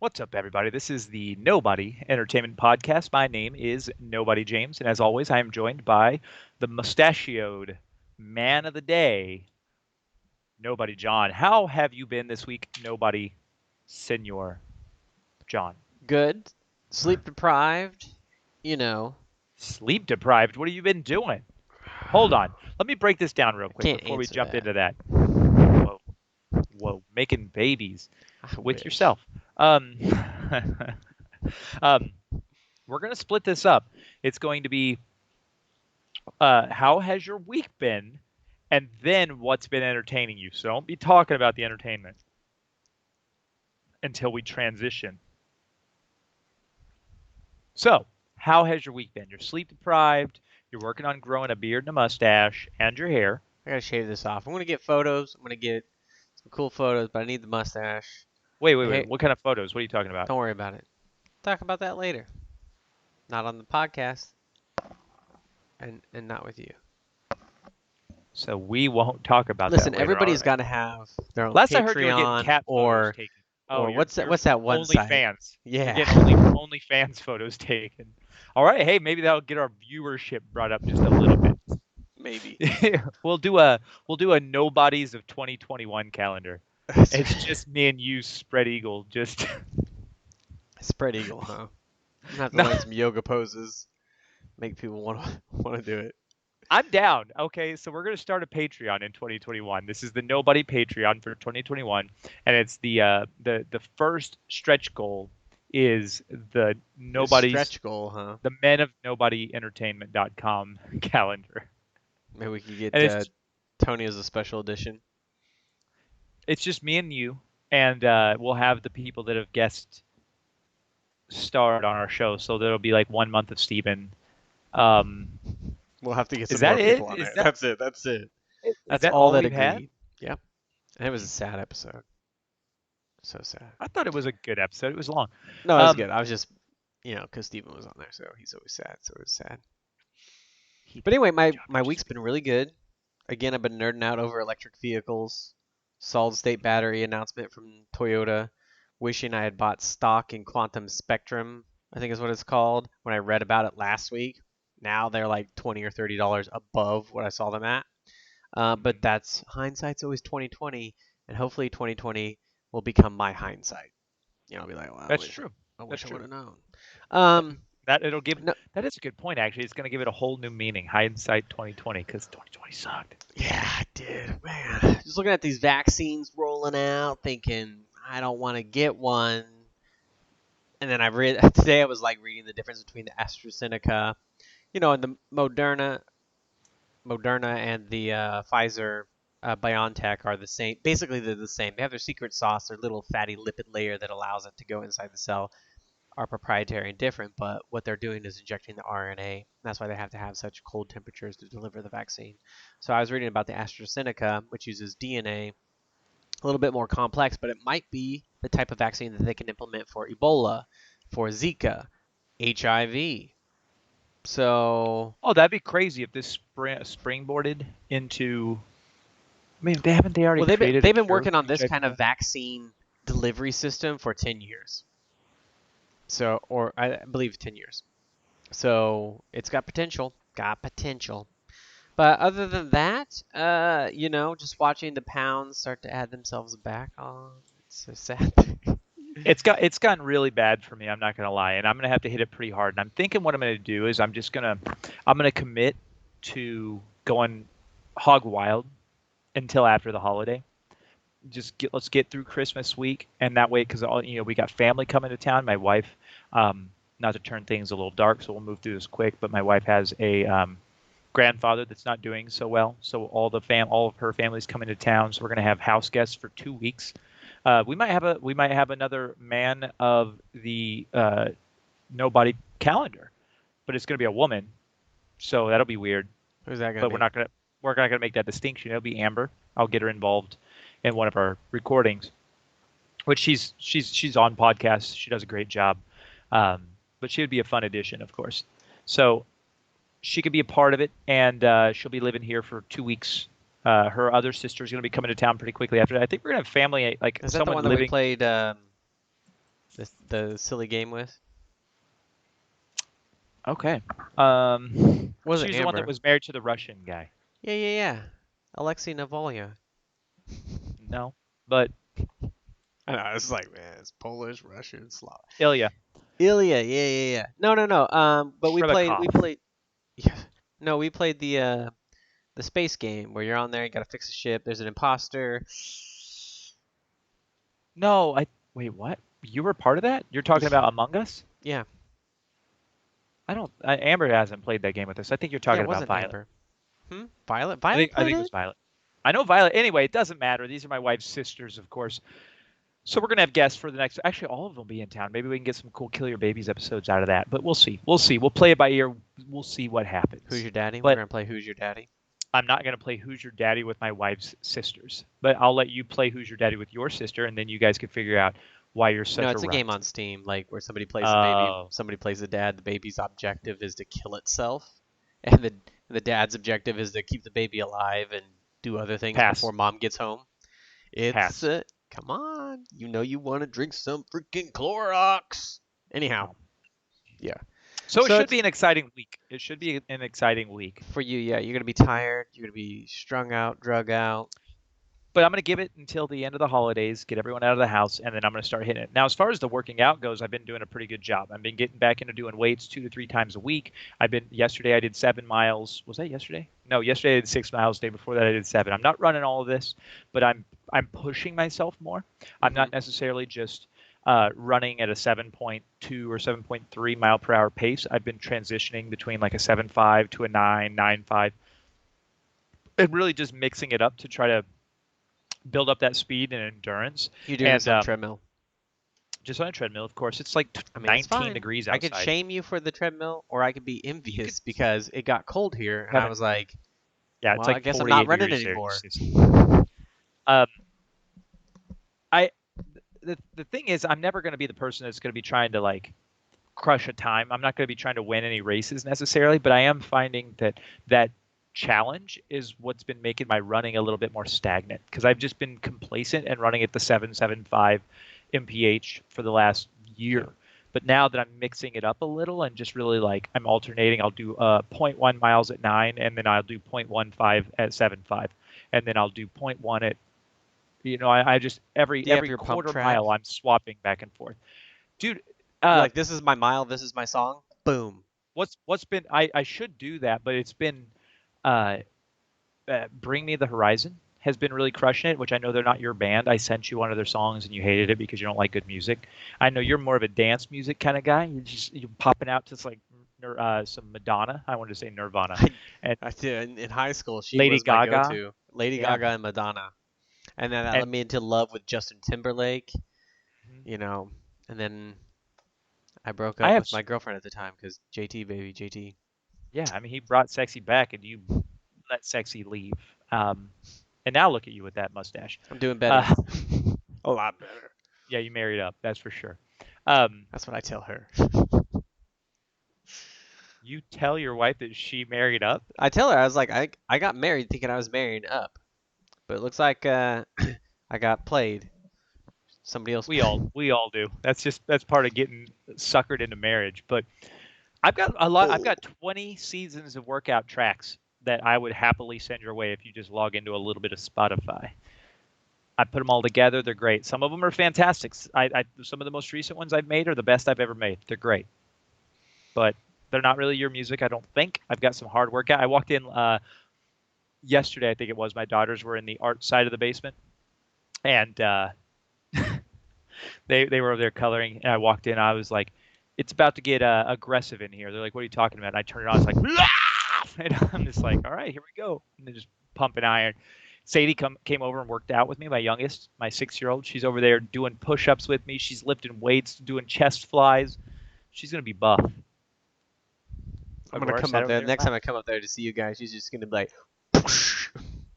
What's up, everybody? This is the Nobody Entertainment Podcast. My name is Nobody Jaymes, and as always, I am joined by the mustachioed man of the day, Nobody John. How have you been this week, Nobody Senor John? Good. Sleep deprived. You know. Sleep deprived? What have you been doing? Hold on. Let me break this down real I quick can't before we answer jump that. into that. Whoa. Whoa. Making babies I with wish. yourself. Um, um, we're going to split this up. It's going to be how has your week been? And then what's been entertaining you? So don't be talking about the entertainment until we transition. So, how has your week been? You're sleep deprived, you're working on growing a beard and a mustache and your hair. I gotta shave this off. I'm gonna get photos. I'm gonna get some cool photos, but I need the mustache. Wait. Hey, What kind of photos? What are you talking about? don't worry about it. Talk about that later. Not on the podcast, and not with you. So we won't talk about that Listen, later. All everybody's right. got to have their own Last I heard you were getting Patreon cat photos taken. Oh, or you're what's that? you're What's that one only site? fans. You're Yeah. getting only fans photos taken. All right. Hey, maybe that'll get our viewership brought up just a little bit. Maybe. we'll do a Nobodies of 2021 calendar. That's It's right. just me and you, spread eagle. Just Spread eagle, huh? I'm gonna have to no, learn some yoga poses. Make people want to do it. I'm down. Okay, so we're gonna start a Patreon in 2021. This is the Nobody Patreon for 2021, and it's the first stretch goal is the Your Nobody's stretch goal, huh? the Men of Nobody Entertainment.com calendar, Maybe we could and get it's Tony as a special edition. it's just me and you, and we'll have the people that have guest starred on our show. So there'll be like 1 month of Steven. Um, We'll have to get is some that more it? people on Is there. that That's it. That's it. is That's that all all that we've had? agreed. Yep. And it was a sad episode. So sad. I thought it was a good episode. It was long. No, it was Um, good. I was just, because Steven was on there, so he's always sad. So it was sad. he But did a anyway, great my, job. my week's been really good. Again, I've been nerding out over electric vehicles, solid state battery announcement from Toyota, wishing I had bought stock in Quantum Spectrum, I think is what it's called, when I read about it last week. Now they're like $20 or $30 above what I saw them at. But that's hindsight's always 2020, and hopefully 2020 will become my hindsight. I'll be like, well, That's true. I That's wish I true. would have known. That, Um, it'll give no, that is a good point actually. It's going to give it a whole new meaning. Hindsight 2020 because 2020 sucked. yeah, I did, man. Just looking at these vaccines rolling out, thinking I don't want to get one. And then I read today. I was like reading the difference between the AstraZeneca, and the Moderna and the Pfizer BioNTech are the same. Basically, they're the same. They have their secret sauce, their little fatty lipid layer that allows it to go inside the cell, are proprietary and different, but what they're doing is injecting the RNA. That's why they have to have such cold temperatures to deliver the vaccine. So I was reading about the AstraZeneca, which uses DNA, a little bit more complex, but it might be the type of vaccine that they can implement for Ebola, for Zika, HIV. So, Oh, that'd be crazy if this springboarded into. I mean, haven't they already well, they've been, created a they've been cure working for on this HIV? kind of vaccine delivery system for 10 years. So, or I believe 10 years. So it's got potential. Got potential. But other than that, just watching the pounds start to add themselves back on, it's a sad thing. It's gotten really bad for me. I'm not gonna lie, and I'm gonna have to hit it pretty hard. And I'm thinking what I'm gonna do is I'm gonna commit to going hog wild until after the holiday. Let's get through Christmas week, and that way, because we got family coming to town. My wife, not to turn things a little dark, so we'll move through this quick. But my wife has a grandfather that's not doing so well, so all of her family's coming to town. So we're gonna have house guests for 2 weeks. We might have another man of the nobody calendar, but it's gonna be a woman, so that'll be weird. Who's that gonna But be? we're not gonna make that distinction. It'll be Amber. I'll get her involved in one of our recordings, which she's on podcasts. She does a great job, but she would be a fun addition, of course. So she could be a part of it, and she'll be living here for 2 weeks. Her other sister is going to be coming to town pretty quickly after that. I think we're going to have family, like Is that the someone one that we living. played The silly game with? Okay. Was She it was the one that Amber? was married to the Russian guy. Yeah. Alexei Navalny. No, but I know. It's like, man, it's Polish, Russian, Slav. Ilya Ilya. Yeah. No. But we Shrebakov. played. Yeah. No, we played the space game where you're on there. You gotta fix a ship. There's an imposter. No, I wait. What? You were part of that? You're talking about Among Us? Yeah. I don't. Amber hasn't played that game with us. I think you're Yeah. talking It about wasn't Violet. Amber. Violet. Violet I played think it was it. Violet. I know Violet. Anyway, it doesn't matter. These are my wife's sisters, of course. So we're gonna have guests for the next. Actually, all of them will be in town. Maybe we can get some cool Kill Your Babies episodes out of that. But we'll see. We'll see. We'll play it by ear. We'll see what Who's happens. your daddy? We're But gonna play Who's Your Daddy. I'm not gonna play Who's Your Daddy with my wife's sisters. But I'll let you play Who's Your Daddy with your sister, and then you guys can figure out why you're No, such a it's a game runt. on Steam, like where somebody plays the baby, Oh, somebody plays the dad. The baby's objective is to kill itself, and the dad's objective is to keep the baby alive and do other things pass, before mom gets home. It's pass. come on, you want to drink some freaking Clorox. Anyhow, No. yeah. So it So should it's be an exciting week. It should be an exciting week. for you, yeah. You're gonna be tired. You're gonna be strung out, drug out. But I'm going to give it until the end of the holidays, get everyone out of the house, and then I'm going to start hitting it. Now, as far as the working out goes, I've been doing a pretty good job. I've been getting back into doing weights 2 to 3 times a week. Yesterday I did 7 miles. Was that yesterday? No, yesterday I did 6 miles. The day before that I did seven. I'm not running all of this, but I'm pushing myself more. I'm Hmm. not necessarily just running at a 7.2 or 7.3 mile per hour pace. I've been transitioning between like a 7.5 to a 9.95, and really just mixing it up to try to build up that speed and endurance. You're doing And this on a treadmill. just on a treadmill, of course. It's like I mean, it's 19 fine. degrees I could outside. shame you for the treadmill, or I could be You could envious because it got cold here, and I haven't. was like, Yeah, well, it's I like guess I'm not 48 running degrees there. anymore. Um, I the thing is, I'm never going to be the person that's going to be trying to like crush a time. I'm not going to be trying to win any races necessarily, but I am finding that challenge is what's been making my running a little bit more stagnant because I've just been complacent and running at the 7.75 mph for the last Yeah. year. But now that I'm mixing it up a little and just really like I'm alternating, I'll do zero point 0.1 miles at 9, and then I'll do 0.15 at 7.5, and then I'll do zero point 0.1 at I just Do you have every your pump quarter track? mile I'm swapping back and forth, dude. You're Uh, like, this is my mile, this is my song. Boom. what's been I should do that, but it's been uh, Bring Me the Horizon has been really crushing it, which I know they're not your band. I sent you one of their songs and you hated it because you don't like good music. I know you're more of a dance music kind of guy. You're popping out to like some Madonna. I wanted to say Nirvana I, and I did in high school. She Lady was my Gaga. go-to. Lady Yeah, Gaga and Madonna, and then that led and me into love with Justin Timberlake. mhm. You know, and then I broke I up have with my girlfriend at the time because JT, baby, JT. yeah. I mean, he brought sexy back, and you let sexy leave. Um, and now look at you with that mustache. I'm doing better. Uh, A lot better. yeah, you married up. That's for sure. Um, That's what I tell her. you tell your wife that she married up. I tell her I was like, I got married thinking I was marrying up, but it looks like I got played. Somebody else. We all do. That's part of getting suckered into marriage. But I've got a lot. I've Oh. got 20 seasons of workout tracks that I would happily send your way if you just log into a little bit of Spotify. I put them all together. They're great. Some of them are fantastic. Some of the most recent ones I've made are the best I've ever made. They're great, but they're not really your music, I don't think. I've got some hard workout. I walked in yesterday, I think it was. My daughters were in the art side of the basement, and they were over there coloring. And I walked in. I was like, "It's about to get aggressive in here." They're like, "What are you talking about?" And I turned it on. It's like, and I'm just like, "All right, here we go." And they're just pumping iron. Sadie came over and worked out with me, my youngest, my 6-year-old. She's over there doing push-ups with me. She's lifting weights, doing chest flies. She's gonna be buff. I'm My gonna daughter come sat up over there. there and Next time laughed. I come up there to see you guys, she's just gonna be like,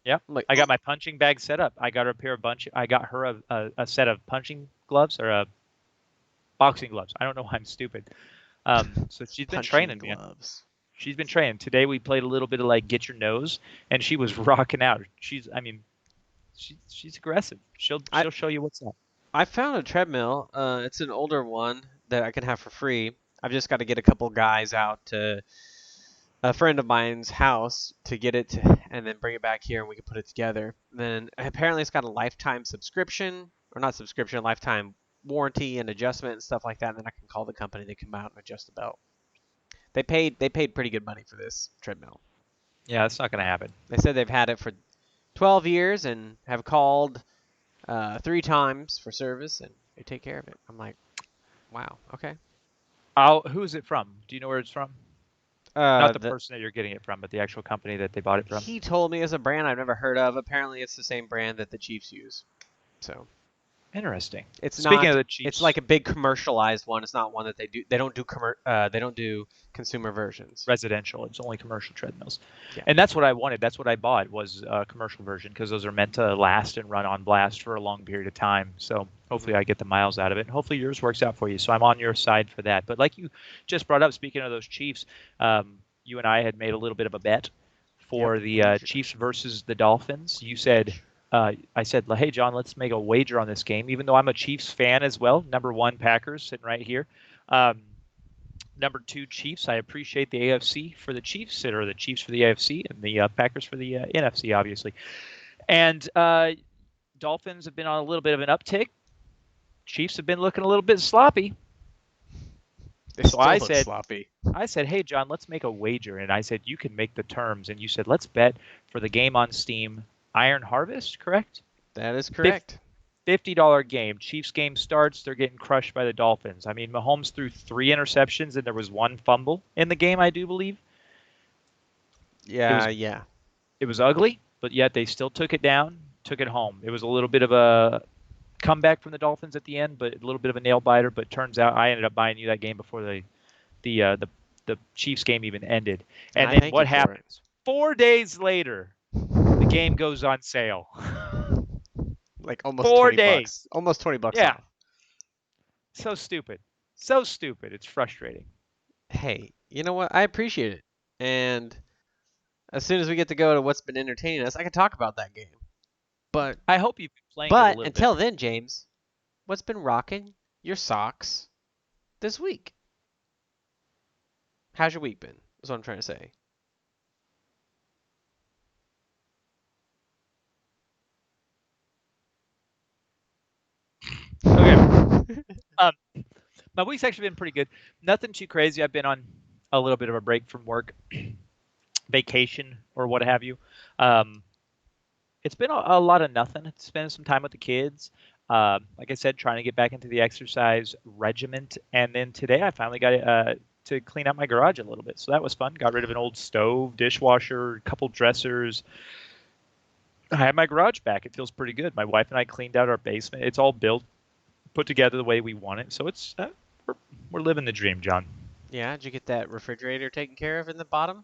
Yep. I'm like, I got my punching bag set up. I got her a pair of I got her a set of punching gloves or boxing gloves. I don't know why I'm stupid. So she's been punching training, man. gloves. She's been training. Today we played a little bit of like get your nose, and she was rocking out. I mean, she's aggressive. I She'll show you what's up. I found a treadmill. It's an older one that I can have for free. I've just got to get a couple guys out to a friend of mine's house to get it and then bring it back here and we can put it together. And then apparently it's got a lifetime subscription, or not subscription, lifetime warranty and adjustment and stuff like that. And then I can call the company. They come out and adjust the belt. They paid pretty good money for this treadmill. Yeah, that's not going to happen. They said they've had it for 12 years and have called 3 times for service and they take care of it. I'm like, wow, okay. Who is it from? Do you know where it's from? Not Uh, the the, person that you're getting it from, but the actual company that they bought it from. he told me it's a brand I've never heard of. Apparently, it's the same brand that the Chiefs use. So Interesting. it's Speaking not. of the It's Chiefs, like a big commercialized one. It's not one that they do. They don't do They don't do consumer versions. residential, it's only commercial treadmills. Yeah. And that's what I wanted. That's what I bought was a commercial version because those are meant to last and run on blast for a long period of time. So hopefully I get the miles out of it. And hopefully yours works out for you. So I'm on your side for that. But like you just brought up, speaking of those Chiefs, you and I had made a little bit of a bet Yep. for the Chiefs versus the Dolphins. You said, I said, hey, John, let's make a wager on this game, even though I'm a Chiefs fan as well. Number one, Packers, sitting right here. Number two, Chiefs. I appreciate the AFC for the Chiefs, or the Chiefs for the AFC, and the Packers for the NFC, obviously. And Dolphins have been on a little bit of an uptick. Chiefs have been looking a little bit sloppy. They So still I look said, sloppy. hey, John, let's make a wager. And I said, you can make the terms. And you said, let's bet for the game on Steam, Iron Harvest, correct? That is correct. $50 game. Chiefs game starts. They're getting crushed by the Dolphins. I mean, Mahomes threw 3 interceptions and there was 1 fumble in the game, I do believe. It Yeah. was Yeah. it was ugly, but yet they still took it down, took it home. It was a little bit of a comeback from the Dolphins at the end, but a little bit of a nail biter. But turns out I ended up buying you that game before the Chiefs game even ended. And And I then thank you what for it. happens? 4 days later, the game goes on sale. Like almost Four 20 days. bucks. Almost 20 bucks Yeah. off. So stupid. So stupid. It's frustrating. Hey, you know what? I appreciate it. And as soon as we get to go to what's been entertaining us, I can talk about that game. But I hope you've been playing it a but little bit. until then, James, what's been rocking your socks this week? How's your week been? That's what I'm trying to say. Okay. Um, my week's actually been pretty good. Nothing too crazy. I've been on a little bit of a break from work, vacation or what have you. Um, it's been a lot of nothing. Spending some time with the kids. Like I said, trying to get back into the exercise regiment. And then today I finally got to clean out my garage a little bit. So that was fun. Got rid of an old stove, dishwasher, a couple dressers. I have my garage back. It feels pretty good. My wife and I cleaned out our basement. It's all built, put together the way we want it. So it's we're, we're living the dream, John. Yeah, did you get that refrigerator taken care of in the bottom?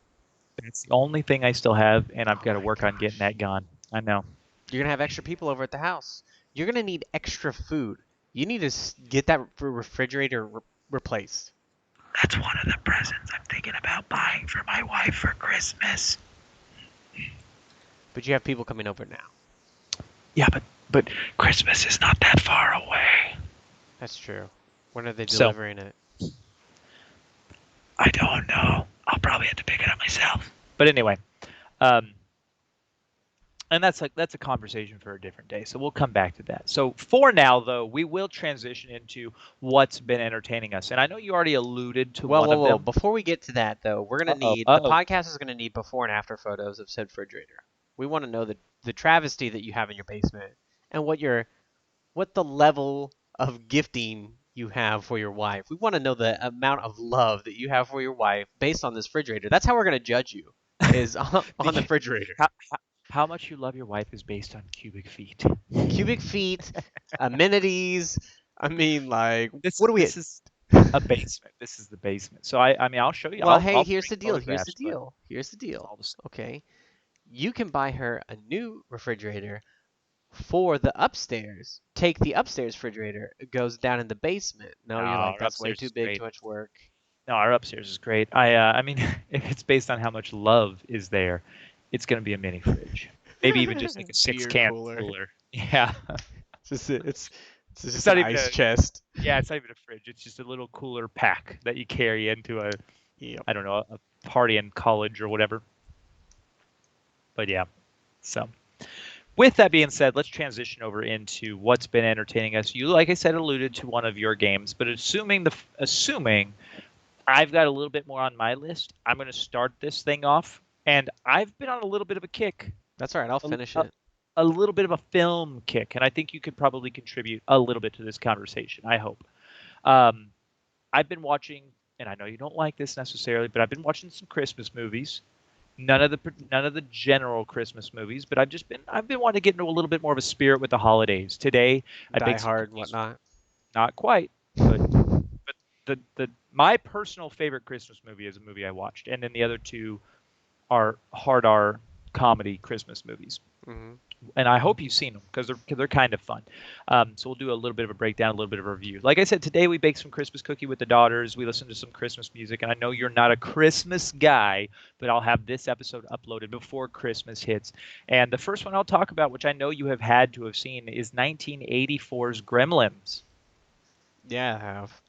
It's the only thing I still have, and I've Oh got to my work on getting gosh. that gone. I know. You're gonna have extra people over at the house. You're gonna need extra food. You need to get that refrigerator replaced. That's one of the presents I'm thinking about buying for my wife for Christmas. But you have people coming over now. Yeah, but Christmas is not that far away. That's true. When are they So delivering it? I don't know. I'll probably have to pick it up myself. But anyway, um, and that's a conversation for a different day. So we'll come back to that. So for now, though, we will transition into what's been entertaining us. And I know you already alluded to Well, one whoa, of whoa. them. Before we get to that, though, we're gonna Uh-oh. need the Uh-oh. podcast is gonna need before and after photos of said refrigerator. We want to know the travesty that you have in your basement and what the level of gifting you have for your wife. We want to know the amount of love that you have for your wife based on this refrigerator. That's how we're gonna judge you, is on the The, refrigerator. how, how much you love your wife is based on cubic feet. Cubic feet, amenities. I mean, like, This what do we? this is a basement. This is the basement. So I mean I'll show you. Well, hey, I'll here's bring the deal. Here's the photographs, but deal. Here's the it's deal. all the same. Okay, you can buy her a new refrigerator for the upstairs. Take the upstairs refrigerator. It goes down in the basement. No, No, you're like, our that's way upstairs too is big, great. too much work. No, our upstairs is great. I mean, if it's based on how much love is there, it's going to be a mini fridge. Maybe even just like a six Beer can cooler. cooler. Yeah. It's It's just It's an not even ice a chest. yeah, it's not even a fridge. It's just a little cooler pack that you carry into a Yep. I don't know a party in college or whatever. But yeah, so. With that being said, let's transition over into what's been entertaining us. You, like I said, alluded to one of your games, but assuming I've got a little bit more on my list, I'm going to start this thing off. And I've been on a little bit of a kick, That's all right. I'll a, finish a, it. a little bit of a film kick, and I think you could probably contribute a little bit to this conversation. I hope. Um, I've been watching, and I know you don't like this necessarily, but I've been watching some Christmas movies. None of the general Christmas movies, but I've been wanting to get into a little bit more of a spirit with the holidays. Today, I Die baked some Hard and cookies. whatnot. Not quite, but the my personal favorite Christmas movie is a movie I watched, and then the other two are hard R comedy Christmas movies. Hmm. And I hope you've seen them because they're kind of fun. So we'll do a little bit of a breakdown, a little bit of a review. Like I said, today we baked some Christmas cookie with the daughters. We listened to some Christmas music, and I know you're not a Christmas guy, but I'll have this episode uploaded before Christmas hits. And the first one I'll talk about, which I know you have had to have seen, is 1984's Gremlins. Yeah, I have.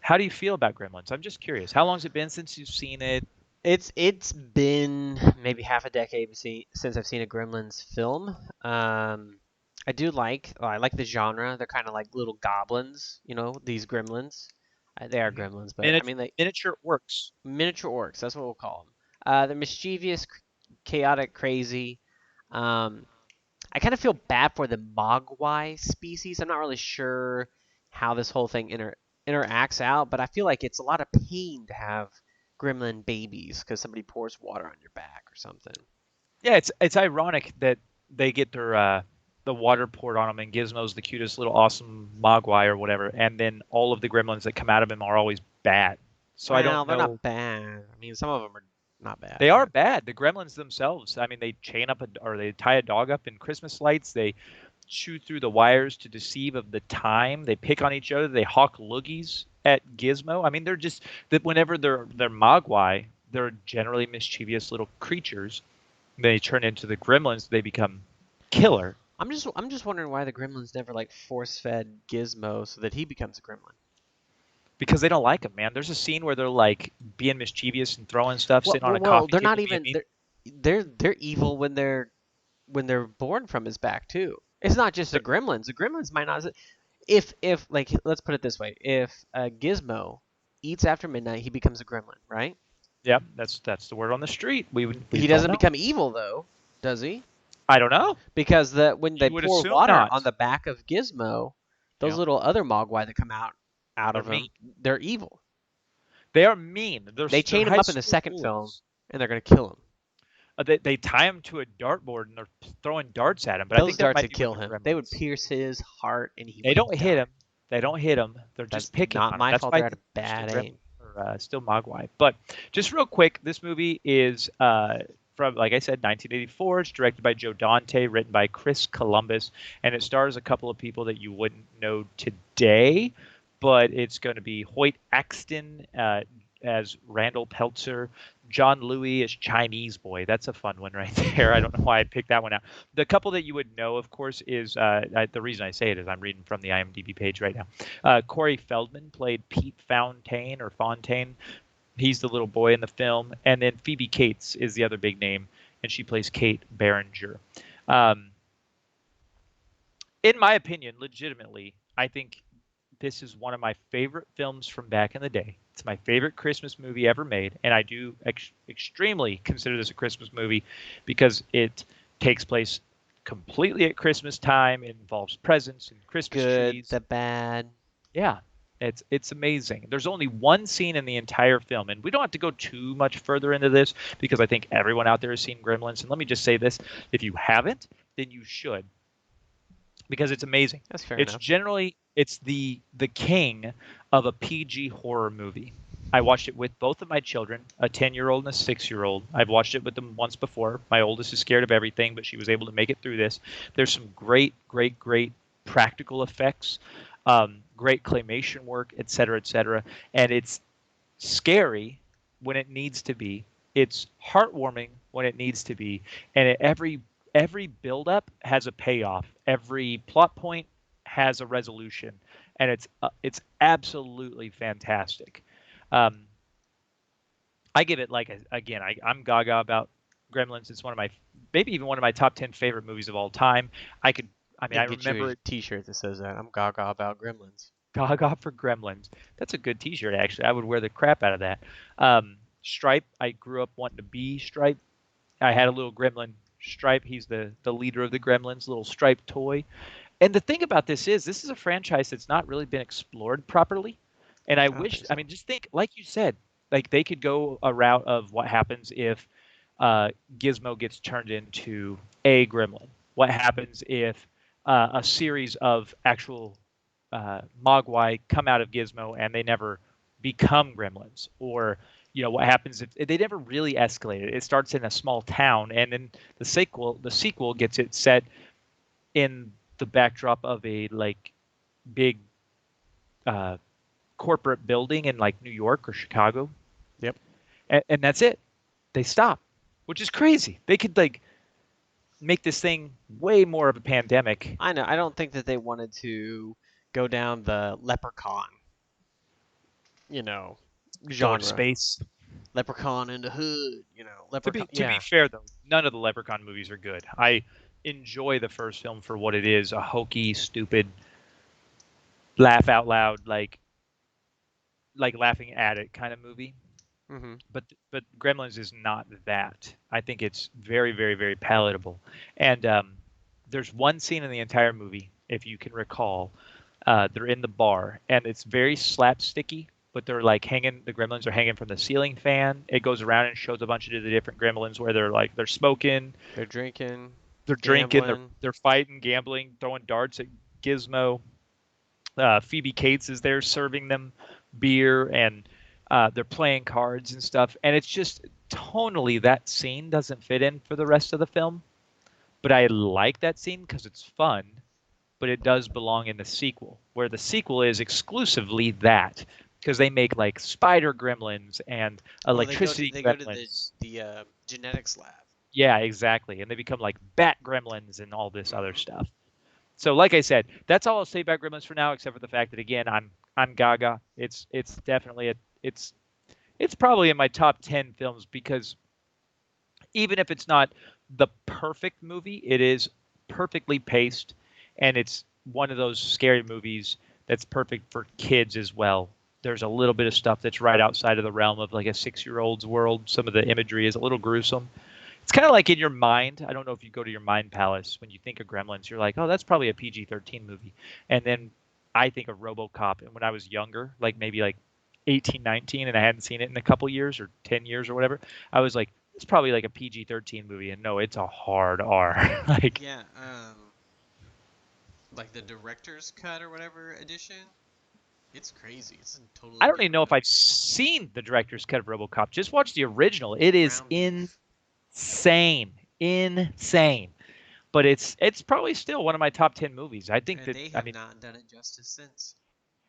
How do you feel about Gremlins? I'm just curious. How long has it been since you've seen it? It's been maybe half a decade since I've seen a Gremlins film. I like the genre. They're kind of like little goblins, these Gremlins. They are Mhm. Gremlins, but I mean they Miniature orcs. miniature orcs. That's what we'll call them. They're mischievous, chaotic, crazy. Um, I kind of feel bad for the Mogwai species. I'm not really sure how this whole thing interacts out, but I feel like it's a lot of pain to have gremlin babies because somebody pours water on your back or something. Yeah, it's ironic that they get the water poured on them, and Gizmo's the cutest little awesome mogwai or whatever, and then all of the gremlins that come out of him are always bad. So I Well, don't they're know. not bad. I mean, some of them are not bad, They are but bad. The gremlins themselves. I mean, they chain up or they tie a dog up in Christmas lights. They chew through the wires to deceive of the time. They pick on each other. They hawk loogies at Gizmo. I mean, they're just that whenever they're mogwai, they're generally mischievous little creatures. They turn into the gremlins. They become killer I'm just wondering why the gremlins never like force fed Gizmo so that he becomes a gremlin. because they don't like them, man. There's a scene where they're like being mischievous and throwing stuff, Well, sitting on well, a well coffee they're not table, being even mean. they're evil when they're born from his back too. It's not just the gremlins. The gremlins might not. If like let's put it this way, if Gizmo eats after midnight, he becomes a gremlin, right? Yeah, that's the word on the street. We He don't doesn't know. become evil though, does he? I don't know. Because when they You would pour assume water on not. the back of Gizmo, those Yeah, little other Mogwai that come out they're of mean. him, they're evil. They are mean. They They're chain him high up in the school second film, bullies. and they're gonna kill him. They tie him to a dartboard and they're throwing darts at him. But I Those think that darts might would be with kill the him. They would gremlins. pierce his heart, and he They would don't hit die. him. They don't hit him. They're That's just picking not on him. my That's fault. why I They're at a think they're still bad gremlins aim. or still mogwai. But just real quick, this movie is from, like I said, 1984. It's directed by Joe Dante, written by Chris Columbus, and it stars a couple of people that you wouldn't know today. But it's going to be Hoyt Axton as Randall Peltzer, John Louis as Chinese Boy. That's a fun one right there. I don't know why I picked that one out. The couple that you would know, of course, is the reason I say it is I'm reading from the IMDb page right now. Corey Feldman played Pete Fontaine or Fontaine. He's the little boy in the film, and then Phoebe Cates is the other big name, and she plays Kate Berenger. Um, in my opinion, legitimately, I think this is one of my favorite films from back in the day. It's my favorite Christmas movie ever made, and I do extremely consider this a Christmas movie because it takes place completely at Christmas time. It involves presents and Christmas Good, trees. the bad. Yeah, it's amazing. There's only one scene in the entire film, and we don't have to go too much further into this because I think everyone out there has seen Gremlins. And let me just say this: if you haven't, then you should because it's amazing. That's fair It's enough. generally it's the king of a PG horror movie. I watched it with both of my children, a 10-year-old and a 6-year-old. I've watched it with them once before. My oldest is scared of everything, but she was able to make it through this. There's some great practical effects, great claymation work, et cetera, et cetera. And it's scary when it needs to be. It's heartwarming when it needs to be, and every build up has a payoff. Every plot point has a resolution, and it's absolutely fantastic. Um, I give it like again, I'm gaga about Gremlins. It's one of my maybe even one of my top 10 favorite movies of all time. I could I mean Need I to get you remember a it T-shirt that says that. I'm gaga about Gremlins. gaga for Gremlins. That's a good T-shirt actually. I would wear the crap out of that. Stripe. I grew up wanting to be Stripe. I had a little Gremlin Stripe. He's the leader of the Gremlins, little Stripe toy. And the thing about this is a franchise that's not really been explored properly. And I I don't wish, think I so. mean, just think, like you said, like they could go a route of what happens if Gizmo gets turned into a gremlin. What happens if a series of actual Mogwai come out of Gizmo and they never become gremlins? Or, what happens if they never really escalate it? It starts in a small town, and then the sequel gets it set in the backdrop of a like big uh, corporate building in like New York or Chicago, Yep. and that's it. They stop, which is crazy. They could like make this thing way more of a pandemic. I know. I don't think that they wanted to go down the leprechaun, you know, Go into genre. space. Leprechaun in the hood, To leprechaun. be Yeah. fair though, none of the Leprechaun movies are good. I enjoy the first film for what it is, a hokey, stupid, laugh out loud, like laughing at it kind of movie. Mhm. But Gremlins is not that. I think it's very, very, very palatable. And there's one scene in the entire movie, if you can recall, they're in the bar, and it's very slapsticky. But they're like hanging. The Gremlins are hanging from the ceiling fan. It goes around and shows a bunch of the different Gremlins where they're smoking, They're drinking, they're drinking, gambling. they're fighting, gambling, throwing darts at Gizmo. Phoebe Cates is there serving them beer, and they're playing cards and stuff. And it's just tonally that scene doesn't fit in for the rest of the film. But I like that scene because it's fun. But it does belong in the sequel, where the sequel is exclusively that because they make like spider gremlins and Oh, they go to electricity they go to the gremlins. the uh, genetics lab. Yeah, exactly. And they become like bat gremlins and all this other Mhm. stuff. So, like I said, that's all I'll say about Gremlins for now, except for the fact that again, I'm Gaga. It's definitely it's it's probably in my top 10 films because even if it's not the perfect movie, it is perfectly paced, and it's one of those scary movies that's perfect for kids as well. There's a little bit of stuff that's right outside of the realm of like a 6-year-old's world. Some of the imagery is a little gruesome. It's kind of like in your mind. I don't know if you go to your mind palace when you think of Gremlins. You're like, oh, that's probably a PG-13 movie. And then I think of RoboCop. And when I was younger, like maybe like 18, 19, and I hadn't seen it in a couple years or 10 years or whatever, I was like, it's probably like a PG-13 movie. And no, it's a hard R. Like, Yeah, like the director's cut or whatever edition. It's crazy. It's a I totally don't even know different if I've seen the director's cut of RoboCop. Just watch the original. It is ground beef. insane, insane. But it's probably still one of my top 10 movies. I think And that they I have mean, not done it justice since.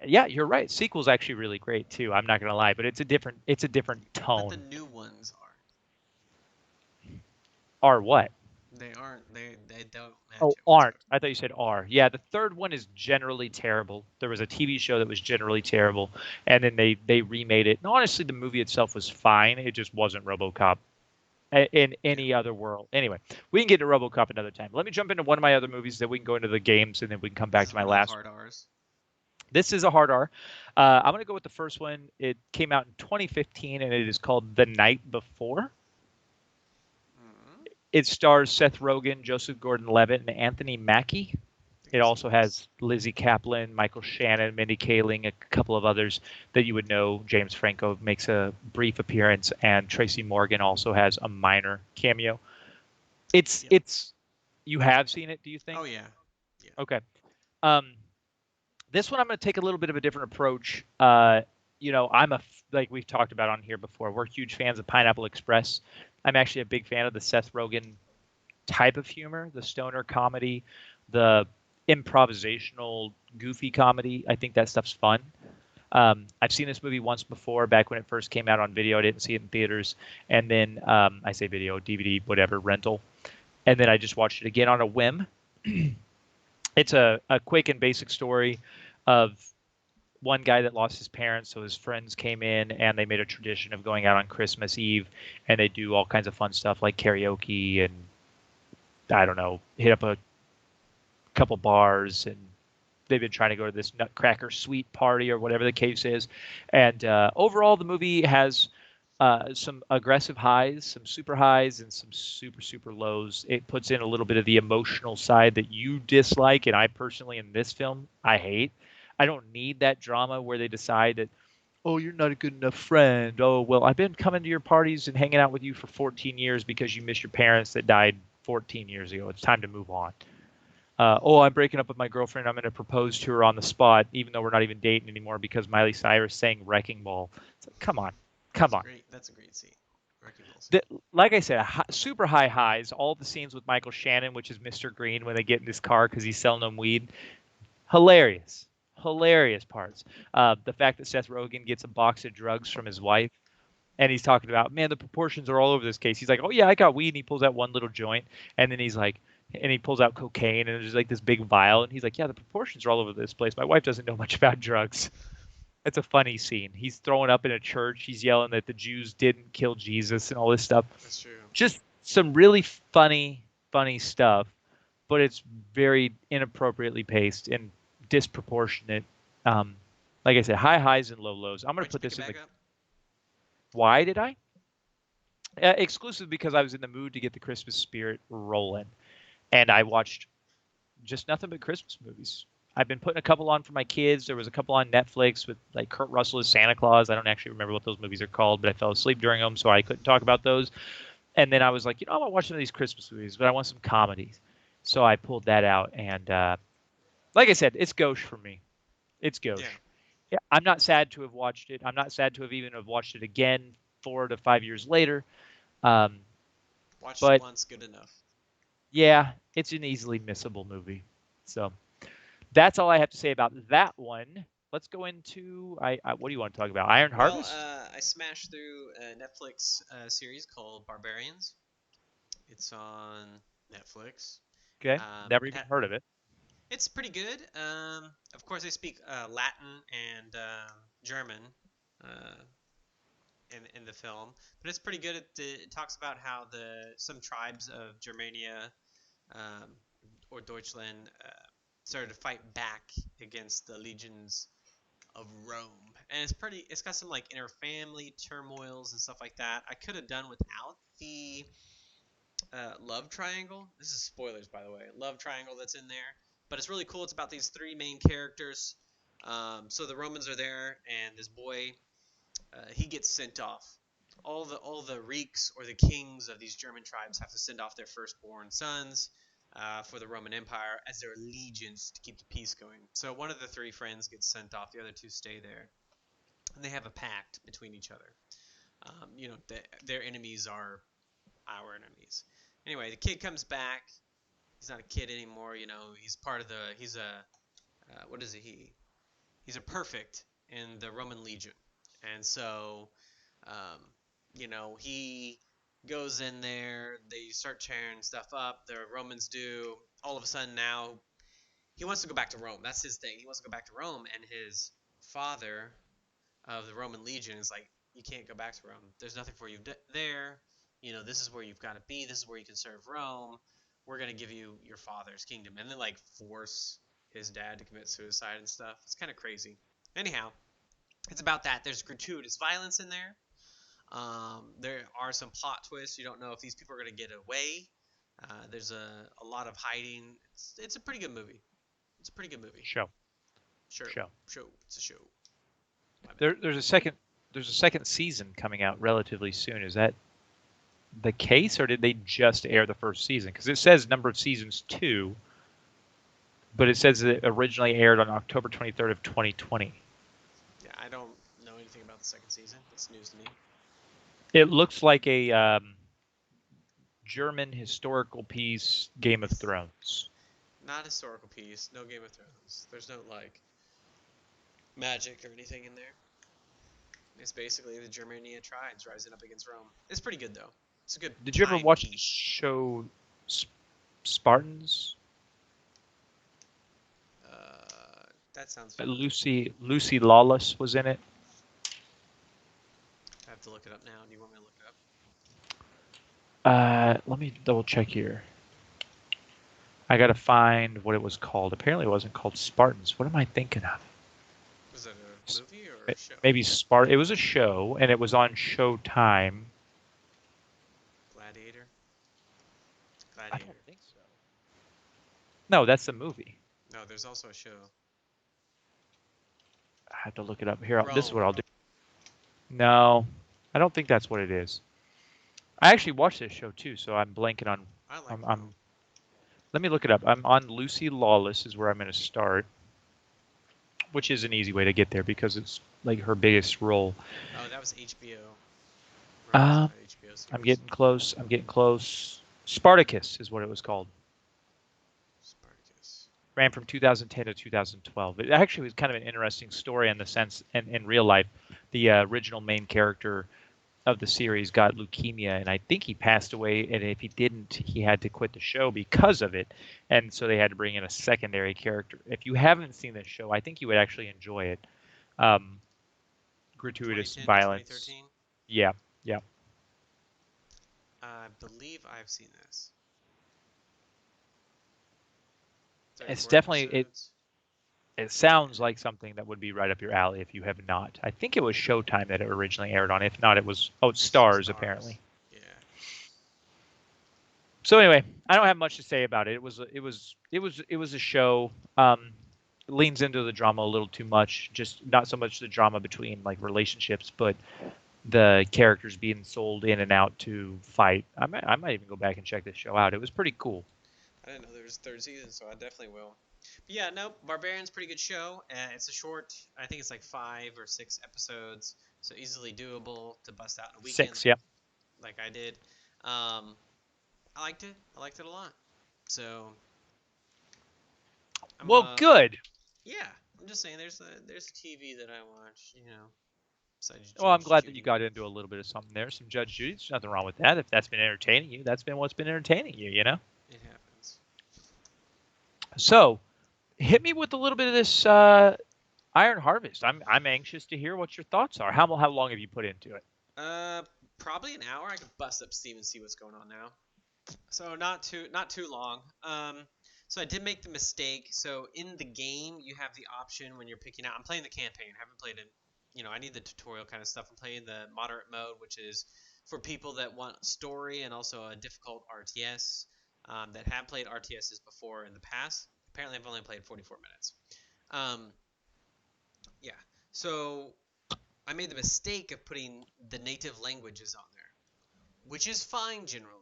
yeah, you're right. Sequel's actually really great too. I'm not gonna lie, but it's a different But the tone. new ones aren't. Or what? They aren't. They don't match Oh, it aren't. whatsoever. I thought you said are. Yeah, the third one is generally terrible. There was a TV show that was generally terrible, and then they remade it. And honestly, the movie itself was fine. It just wasn't RoboCop in Yeah. any other world. Anyway, we can get to RoboCop another time. Let me jump into one of my other movies, then we can go into the games, and then we can come This back is to my one of the last. hard R's. This is a hard R. I'm going to go with the first one. It came out in 2015, and it is called The Night Before. Mm, It stars Seth Rogen, Joseph Gordon-Levitt, and Anthony Mackie. I think It I've seen also this. has Lizzie Kaplan, Michael Shannon, Mindy Kaling, a couple of others that you would know. James Franco makes a brief appearance, and Tracy Morgan also has a minor cameo. It's Yep. it's you have seen it, do you Oh think? yeah. Yeah. Okay. Um, this one I'm going to take a little bit of a different approach. Like we've talked about on here before. We're huge fans of Pineapple Express. I'm actually a big fan of the Seth Rogen type of humor, the stoner comedy, the improvisational, goofy comedy. I think that stuff's fun. I've seen this movie once before, back when it first came out on video. I didn't see it in theaters, and then I say video, DVD, whatever, rental, and then I just watched it again on a whim. It's a quick and basic story of one guy that lost his parents, so his friends came in and they made a tradition of going out on Christmas Eve, and they do all kinds of fun stuff like karaoke and I don't know, hit up a couple bars, and they've been trying to go to this Nutcracker Suite party or whatever the case is. And overall, the movie has some aggressive highs, some super highs, and some super super lows. It puts in a little bit of the emotional side that you dislike, and I personally in this film I hate. I don't need that drama where they decide that, oh, you're not a good enough friend. Oh, well, I've been coming to your parties and hanging out with you for 14 years because you miss your parents that died 14 years ago. It's time to move on. Oh, I'm breaking up with my girlfriend. I'm going to propose to her on the spot, even though we're not even dating anymore because Miley Cyrus sang "Wrecking Ball." It's like, come on, come on. That's a great scene. Wrecking Ball scene. The, like I said, super high highs. All the scenes with Michael Shannon, which is Mr. Green, when they get in his car because he's selling them weed, hilarious, hilarious parts. The fact that Seth Rogen gets a box of drugs from his wife and he's talking about, man, the proportions are all over this case. He's like, oh yeah, I got weed, and he pulls out one little joint, and then he's like, and he pulls out cocaine, and there's like this big vial, and he's like, yeah, the proportions are all over this place. My wife doesn't know much about drugs. It's a funny scene. He's throwing up in a church. He's yelling that the Jews didn't kill Jesus and all this stuff. That's true. Just some really funny, funny stuff, but it's very inappropriately paced and disproportionate. Um, like I said, high highs and low lows. I'm gonna Why'd you put pick this it in the. back up? Why did I? Exclusive because I was in the mood to get the Christmas spirit rolling, and I watched just nothing but Christmas movies. I've been putting a couple on for my kids. There was a couple on Netflix with like Kurt Russell as Santa Claus. I don't actually remember what those movies are called, but I fell asleep during them, so I couldn't talk about those. And then I was like, I'm gonna watch some of these Christmas movies, but I want some comedies. So I pulled that out, and like I said, it's gauche for me. It's Yeah. gauche. Yeah, I'm not sad to have watched it. I'm not sad to have even have watched it again 4 to 5 years later. Um, Watched it but once, good enough. yeah, it's an easily missable movie. So that's all I have to say about that one. Let's go into what do you want to talk about? Iron Well, Harvest? I smashed through a Netflix series called Barbarians. It's on Netflix. Okay, Um, never it even ha- heard of it. it's pretty good. Of course, they speak Latin and German uh, in the film, but it's pretty good. It talks about how the some tribes of Germania um, or Deutschland started to fight back against the legions of Rome, and it's pretty. It's got some like inner family turmoils and stuff like that. I could have done without the love triangle. This is spoilers, by the way. Love triangle that's in there, but it's really cool. It's about these three main characters. So the Romans are there, and this boy he gets sent off. All the reeks or the kings of these German tribes have to send off their firstborn sons for the Roman Empire as their legions to keep the peace going. So one of the three friends gets sent off, the other two stay there, and they have a pact between each other. Their enemies are our enemies. Anyway, the kid comes back. He's not a kid anymore. He's part of the. He's a what is he? He's a perfect in the Roman legion, and so um, he goes in there. They start tearing stuff up. The Romans do. All of a sudden now he wants to go back to Rome. That's his thing. He wants to go back to Rome, and his father of the Roman legion is like, you can't go back to Rome. There's nothing for you there. This is where you've got to be. This is where you can serve Rome. We're gonna give you your father's kingdom, and then like force his dad to commit suicide and stuff. It's kind of crazy. Anyhow, it's about that. There's gratuitous violence in there. There are some plot twists. You don't know if these people are gonna get away. There's a lot of hiding. It's a pretty good movie. It's a pretty good movie. Show, Sure, show. show. It's a show. My bad. There's a second season coming out relatively soon. Is that the case, or did they just air the first season? Because it says number of seasons 2, but it says it originally aired on October 23rd of 2020. Yeah, I don't know anything about the second season. It's news to me. It looks like a German historical piece, Game of Thrones. Not historical piece. No Game of Thrones. There's no like magic or anything in there. It's basically the Germania tribes rising up against Rome. It's pretty good though. It's a good Did you ever time watch the piece. show Spartans? That sounds familiar. Lucy Lawless was in it. I have to look it up now. Do you want me to look it up? Let me double check here. I gotta find what it was called. Apparently, it wasn't called Spartans. What am I thinking of? Was it a movie or a show? Maybe Spart. It was a show, and it was on Showtime. Gladiator? I don't Gladiator. think so. No, that's the movie. No, there's also a show. I have to look it up here. This is Rome. what I'll do. No, I don't think that's what it is. I actually watched this show too, so I'm blanking on. I like I'm Rome. let me look it up. I'm on Lucy Lawless is where I'm going to start, which is an easy way to get there because it's like her biggest role. Oh, that was HBO. Rome was Uh, an HBO I'm series. getting close. I'm getting close. Spartacus is what it was called. Spartacus. Ran from 2010 to 2012. It actually was kind of an interesting story in the sense, in real life, the original main character of the series got leukemia, and I think he passed away. And if he didn't, he had to quit the show because of it. And so they had to bring in a secondary character. If you haven't seen this show, I think you would actually enjoy it. Um, From gratuitous 2010 to violence. 2013. Yeah, yeah. I believe I've seen this. It's 34 definitely it. episodes. It sounds like something that would be right up your alley if you have not. I think it was Showtime that it originally aired on. If not, it was Stars Stars. apparently. Yeah. So anyway, I don't have much to say about it. It was a show. Leans into the drama a little too much. Just not so much the drama between like relationships, but the characters being sold in and out to fight. I might even go back and check this show out. It was pretty cool. I didn't know there was a third season, so I definitely will. But yeah, no, Barbarian's a pretty good show. It's a short, I think it's like 5 or 6 episodes, so easily doable to bust out in a weekend, Six, yep. like I did. Um, I liked it. I liked it a lot. So I'm Well, good. yeah. I'm just saying, there's a TV that I watch, besides Well, I'm Judge glad that you Judy. got into a little bit of something there. Some Judge Judy. There's nothing wrong with that. If that's been entertaining you, that's been what's been entertaining you. You know. It happens. So, hit me with a little bit of this Iron Harvest. I'm anxious to hear what your thoughts are. How long have you put into it? Uh, Probably an hour. I could bust up Steam and see what's going on now. So not too long. So I did make the mistake. So in the game, you have the option when you're picking out. I'm playing the campaign. I haven't played it. I need the tutorial kind of stuff. I'm playing the moderate mode, which is for people that want story and also a difficult RTS. That have played RTSs before in the past. Apparently, I've only played 44 minutes. Um, yeah. So I made the mistake of putting the native languages on there, which is fine generally.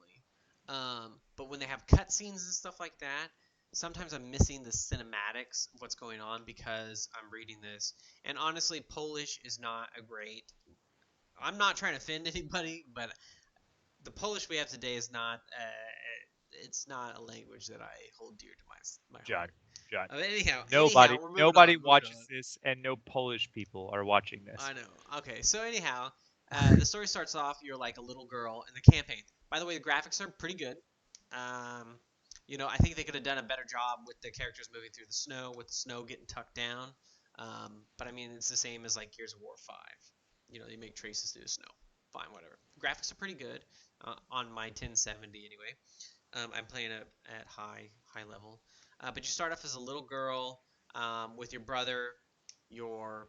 But when they have cutscenes and stuff like that, sometimes I'm missing the cinematics of what's going on because I'm reading this. And honestly, Polish is not a great. I'm not trying to offend anybody, but the Polish we have today is not. It's not a language that I hold dear to my John, heart. John. Anyhow, Nobody, we're moving nobody on. Moving watches on. this, and no Polish people are watching this. I know. Okay, so anyhow, the story starts off. You're like a little girl in the campaign. By the way, the graphics are pretty good. Um, I think they could have done a better job with the characters moving through the snow, with the snow getting tucked down. But I mean, it's the same as like Gears of War 5. You make traces through the snow. Fine, whatever. Graphics are pretty good on my 1070 anyway. I'm playing at high level. But you start off as a little girl with your brother. You're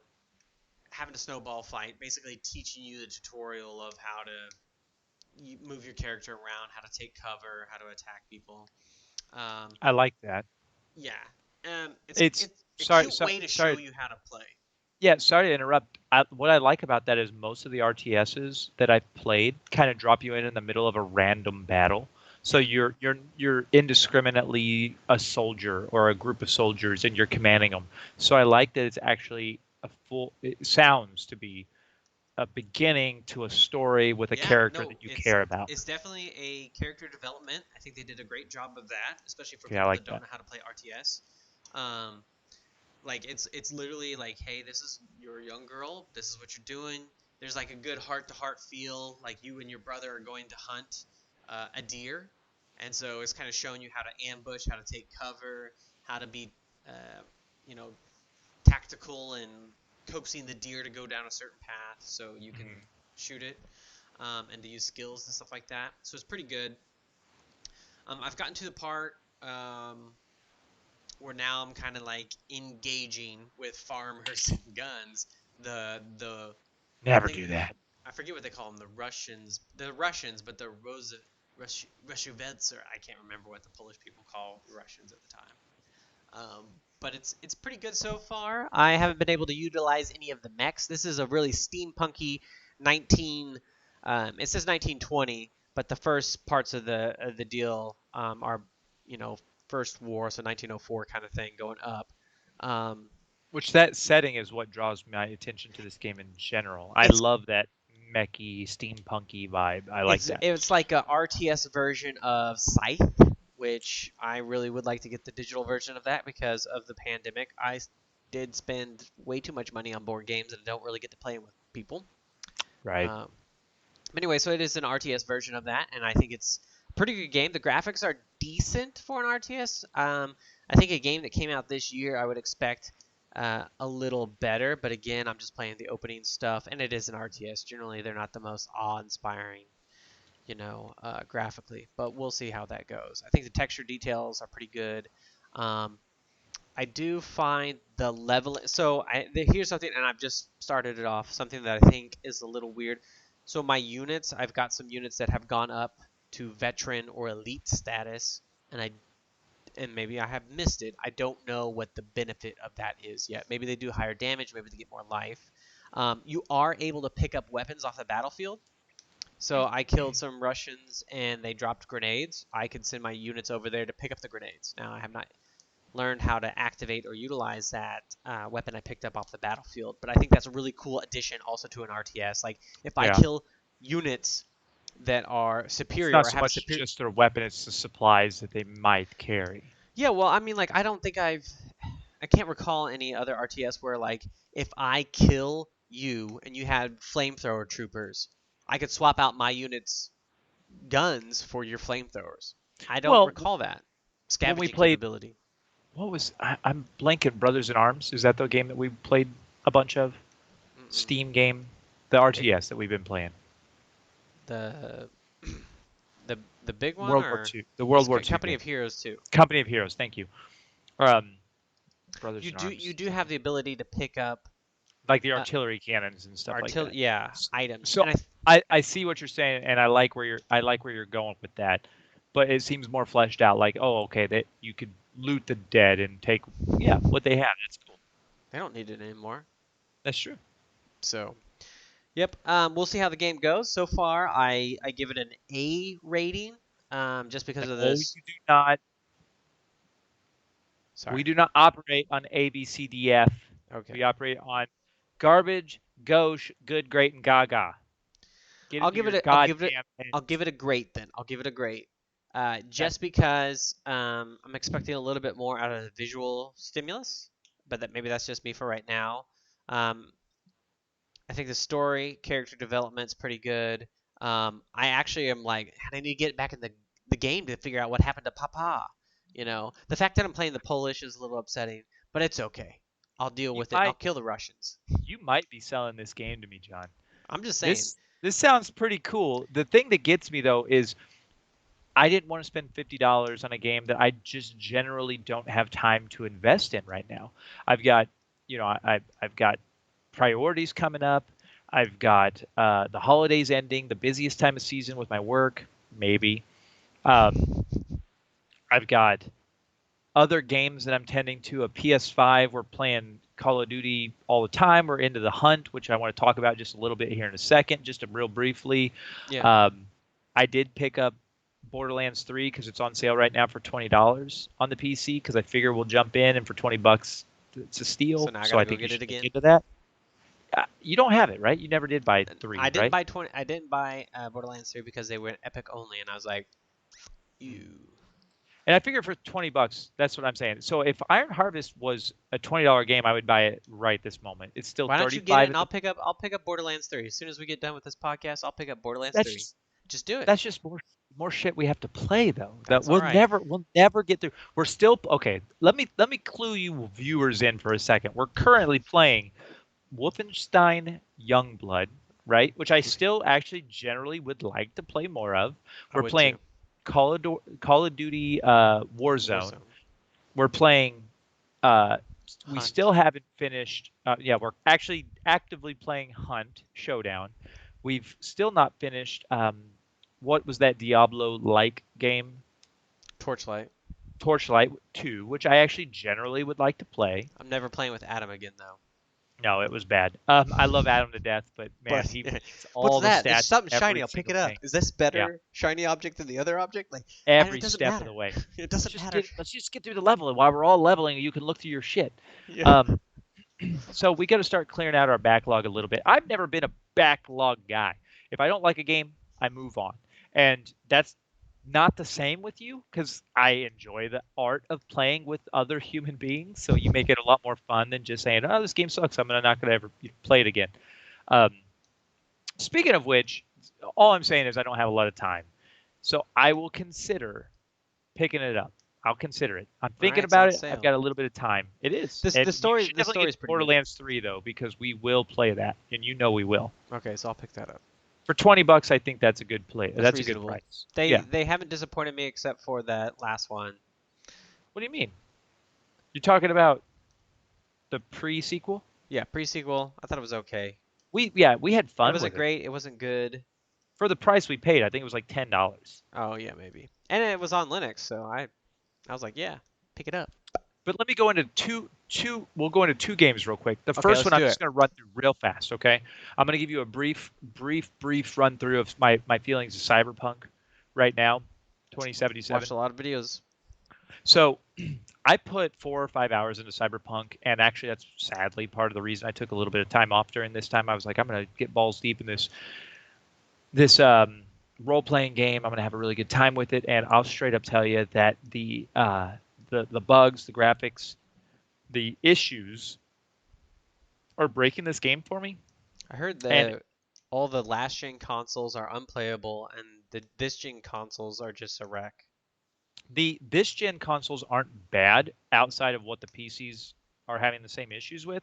having a snowball fight, basically teaching you the tutorial of how to move your character around, how to take cover, how to attack people. Um, I like that. yeah, it's It's it's a sorry, cute sorry, way to show sorry. you how to play. Yeah, sorry to interrupt. What I like about that is most of the RTSs that I've played kind of drop you in the middle of a random battle. So Yeah, you're indiscriminately a soldier or a group of soldiers, and you're commanding them. So I like that it's actually a full. It sounds to be a beginning to a story with a yeah, character no, that you it's care about. it's definitely a character development. I think they did a great job of that, especially for Yeah, I people like that don't that. know how to play RTS. Um, Like it's literally like, hey, this is your young girl. This is what you're doing. There's like a good heart to heart feel. Like you and your brother are going to hunt a deer, and so it's kind of showing you how to ambush, how to take cover, how to be, uh, you know, tactical and coaxing the deer to go down a certain path so you can Mhm. shoot it, and to use skills and stuff like that. So it's pretty good. I've gotten to the part where now I'm kind of like engaging with farmers and guns. The I Never think do that. I forget what they call them. The Russians, but the Rushuvets, or I can't remember what the Polish people call Russians at the time. But it's pretty good so far. I haven't been able to utilize any of the mechs. This is a really steampunky 19. It says 1920, but the first parts of the deal are first war, so 1904 kind of thing going up. Um, Which that setting is what draws my attention to this game in general. I it's love that mechy, steampunky vibe. I like it's that. it's like a RTS version of Scythe, which I really would like to get the digital version of that because of the pandemic. I did spend way too much money on board games and don't really get to play with people. Right. Um, but anyway, so it is an RTS version of that, and I think it's a pretty good game. The graphics are decent for an RTS. I think a game that came out this year, I would expect a little better. But again, I'm just playing the opening stuff, and it is an RTS. Generally, they're not the most awe-inspiring, graphically. But we'll see how that goes. I think the texture details are pretty good. Um, I do find the level. So here's something, and I've just started it off. Something that I think is a little weird. So my units, I've got some units that have gone up to veteran or elite status, and maybe I have missed it. I don't know what the benefit of that is yet. Maybe they do higher damage. Maybe they get more life. You are able to pick up weapons off the battlefield. So I killed some Russians and they dropped grenades. I could send my units over there to pick up the grenades. Now I have not learned how to activate or utilize that weapon I picked up off the battlefield. But I think that's a really cool addition also to an RTS. Like if I Yeah. kill units that are It's superior not or so have a much superior, just their weapon; it's the supplies that they might carry. yeah. Well, I mean, like I don't think I can't recall any other RTS where like if I kill you and you had flamethrower troopers, I could swap out my units' guns for your flamethrowers. I don't Well, recall that when we scavenging played, capability. I'm blanking. Brothers in Arms, is that the game that we played a bunch of? Mm-mm. Steam game, the It, RTS that we've been playing. the the big one World War or II, the World War II Company game. of Heroes 2. Company of Heroes. Thank you. Um, Brothers You in do Arms. you do have the ability to pick up Like the uh, artillery cannons and stuff like that. yeah, items, So and I see what you're saying, and I like where you're going with that, but it seems more fleshed out. Like, oh, okay, that you could loot the dead and take, yeah, what they have. That's cool. they don't need it anymore. That's true. So, yep. We'll see how the game goes. So far, I give it an A rating, just because of No, this. you do not. We Sorry. do not operate on A, B, C, D, F. Okay. We operate on garbage, gauche, good, great, and gaga. Get I'll into give it your a I'll give it goddamn I'll heads. give it a great then. I'll give it a great. Okay. Just because I'm expecting a little bit more out of the visual stimulus, but maybe that's just me for right now. Um, I think the story, character development's pretty good. I actually am like, I need to get back in the game to figure out what happened to Papa. The fact that I'm playing the Polish is a little upsetting, but it's okay. I'll deal You with it. I'll might kill the Russians. you might be selling this game to me, John. I'm just saying. This sounds pretty cool. The thing that gets me though is I didn't want to spend $50 on a game that I just generally don't have time to invest in right now. I've got, I've got priorities coming up. I've got the holidays ending, the busiest time of season with my work, maybe. Um, I've got other games that I'm tending to. A PS5, we're playing Call of Duty all the time. We're into the hunt, which I want to talk about just a little bit here in a second, just real briefly. Yeah. Um, I did pick up Borderlands 3 because it's on sale right now for $20 on the PC because I figure we'll jump in and for $20 it's a So steal. now I So gotta I go think you get it should look again. into that. You don't have it, right? You never did buy 3, right? I didn't buy Borderlands 3 because they were Epic only, and I was like, Hmm. you. And I figure for $20, that's what I'm saying. So if Iron Harvest was a $20 game, I would buy it right this moment. It's still Why don't you get it 35 and at the. I'll pick up Borderlands 3 as soon as we get done with this podcast. I'll pick up Borderlands That's 3. just Just do it. that's just more. more shit we have to play though. That That's all right. we'll never get through. We're still okay. Let me clue you viewers in for a second. We're currently playing Wolfenstein Youngblood, right? Which I still actually generally would like to play more of. I We're would playing too. Call of Duty Warzone. Warzone. We're playing. Uh, we Hunt. still haven't finished. Yeah, we're actually actively playing Hunt Showdown. We've still not finished. What was that Diablo-like game? Torchlight. Torchlight 2, which I actually generally would like to play. I'm never playing with Adam again though. No, it was bad. I love Adam to death, but man, But he gets what's all the that? There's stats something shiny. every I'll pick single it up. thing. Is this Yeah, better shiny object than the other object? Like, and it every doesn't step of matter. the way. It doesn't matter. Let's just get through the level, and while we're all leveling, you can look through your shit. Yeah. Um, so we got to start clearing out our backlog a little bit. I've never been a backlog guy. If I don't like a game, I move on, and that's not the same with you because I enjoy the art of playing with other human beings. So you make it a lot more fun than just saying, "Oh, this game sucks. I'm not going to ever play it again." Um, Speaking of which, all I'm saying is I don't have a lot of time, so I will consider picking it up. I'll consider it. I'm All thinking right, it's about on it. I've sale. got a little bit of time. It is, This and the you story should the definitely get story's to pretty good. Borderlands 3 though, because we will play that, and you know we will. Okay, so I'll pick that up. For $20, I think that's a good play. That's That's a good reasonable. price. They Yeah. they haven't disappointed me except for that last one. What do you mean? You're talking about the pre-sequel? Yeah, pre-sequel. I thought it was okay. We had It fun wasn't with it great. It wasn't good. for the price we paid. I think it was like $10. Oh yeah, maybe. And it was on Linux, so I was like, yeah, pick it up. But let me go into two. We'll go into two games real quick. The Okay, first let's one I'm do it. just going to run through real fast. Okay, I'm going to give you a brief run through of my feelings of Cyberpunk right now, 2077. Watched a lot of videos. So I put 4 or 5 hours into Cyberpunk, and actually that's sadly part of the reason I took a little bit of time off during this time. I was like, I'm going to get balls deep in this role playing game. I'm going to have a really good time with it, and I'll straight up tell you that the bugs, the graphics, the issues are breaking this game for me. I heard And that all the last gen consoles are unplayable, and this gen consoles are just a wreck. this gen consoles aren't bad outside of what the PCs are having the same issues with,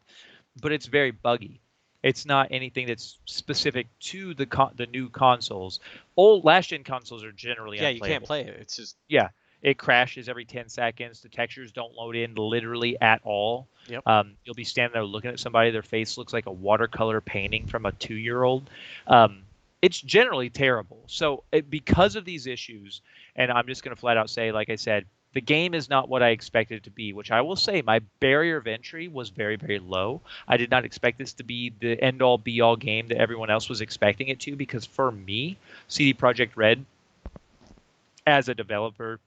but it's very buggy. It's not anything that's specific to the new consoles. Old last gen consoles are generally Yeah, you can't unplayable. play it. It's just Yeah, it crashes every 10 seconds. The textures don't load in literally at all. yep. You'll be standing there looking at somebody. Their face looks like a watercolor painting from a 2-year-old. Um, it's generally terrible. So because of these issues, and I'm just going to flat out say, like I said, the game is not what I expected it to be, which I will say my barrier of entry was very, very low. I did not expect this to be the end all be all game that everyone else was expecting it to, because for me, CD Projekt Red, as a developer,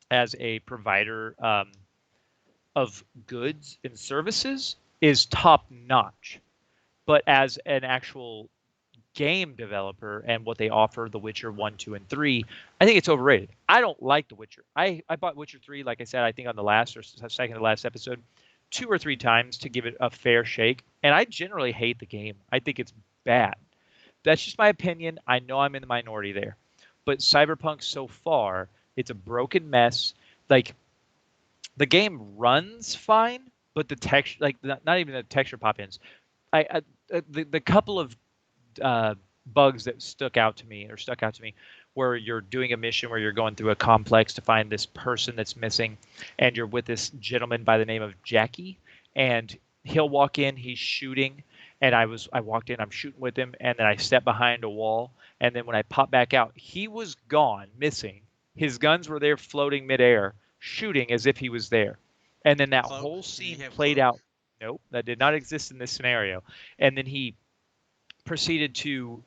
as a provider of goods and services, is top notch. But as an actual game developer and what they offer, The Witcher 1, 2, and 3, I think it's overrated. I don't like The Witcher. I bought Witcher 3, like I said, I think on the last or second to last episode, 2 or 3 times to give it a fair shake. And I generally hate the game. I think it's bad. That's just my opinion. I know I'm in the minority there. But Cyberpunk so far, it's a broken mess. Like, the game runs fine, but the texture, like not even the texture pop-ins. The couple of uh, bugs that stuck out to me, where you're doing a mission where you're going through a complex to find this person that's missing, and you're with this gentleman by the name of Jackie, and he'll walk in, he's shooting, and I walked in, I'm shooting with him, and then I step behind a wall, and then when I pop back out, he was gone, missing. His guns were there floating midair, shooting as if he was there. And then that Cloak? whole Did he scene have played cloak? out. Nope, that did not exist in this scenario. And then he proceeded to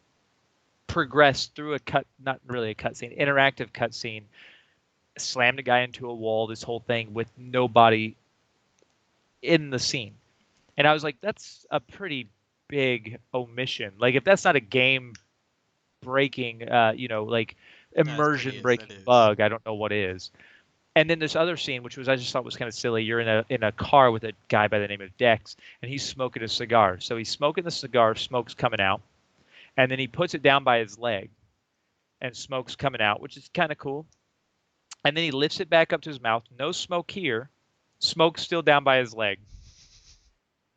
progress through a cut, not really a cutscene, interactive cutscene, slammed a guy into a wall, this whole thing with nobody in the scene. And I was like, that's a pretty big omission. Like, if that's not a game breaking, like That immersion is. That breaking is. bug, I don't know what is. And then this other scene, which was I just thought was kind of silly. You're in a car with a guy by the name of Dex, and he's smoking a cigar. So he's smoking the cigar, smoke's coming out, and then he puts it down by his leg, and smoke's coming out, which is kind of cool. And then he lifts it back up to his mouth. No smoke here. Smoke's still down by his leg.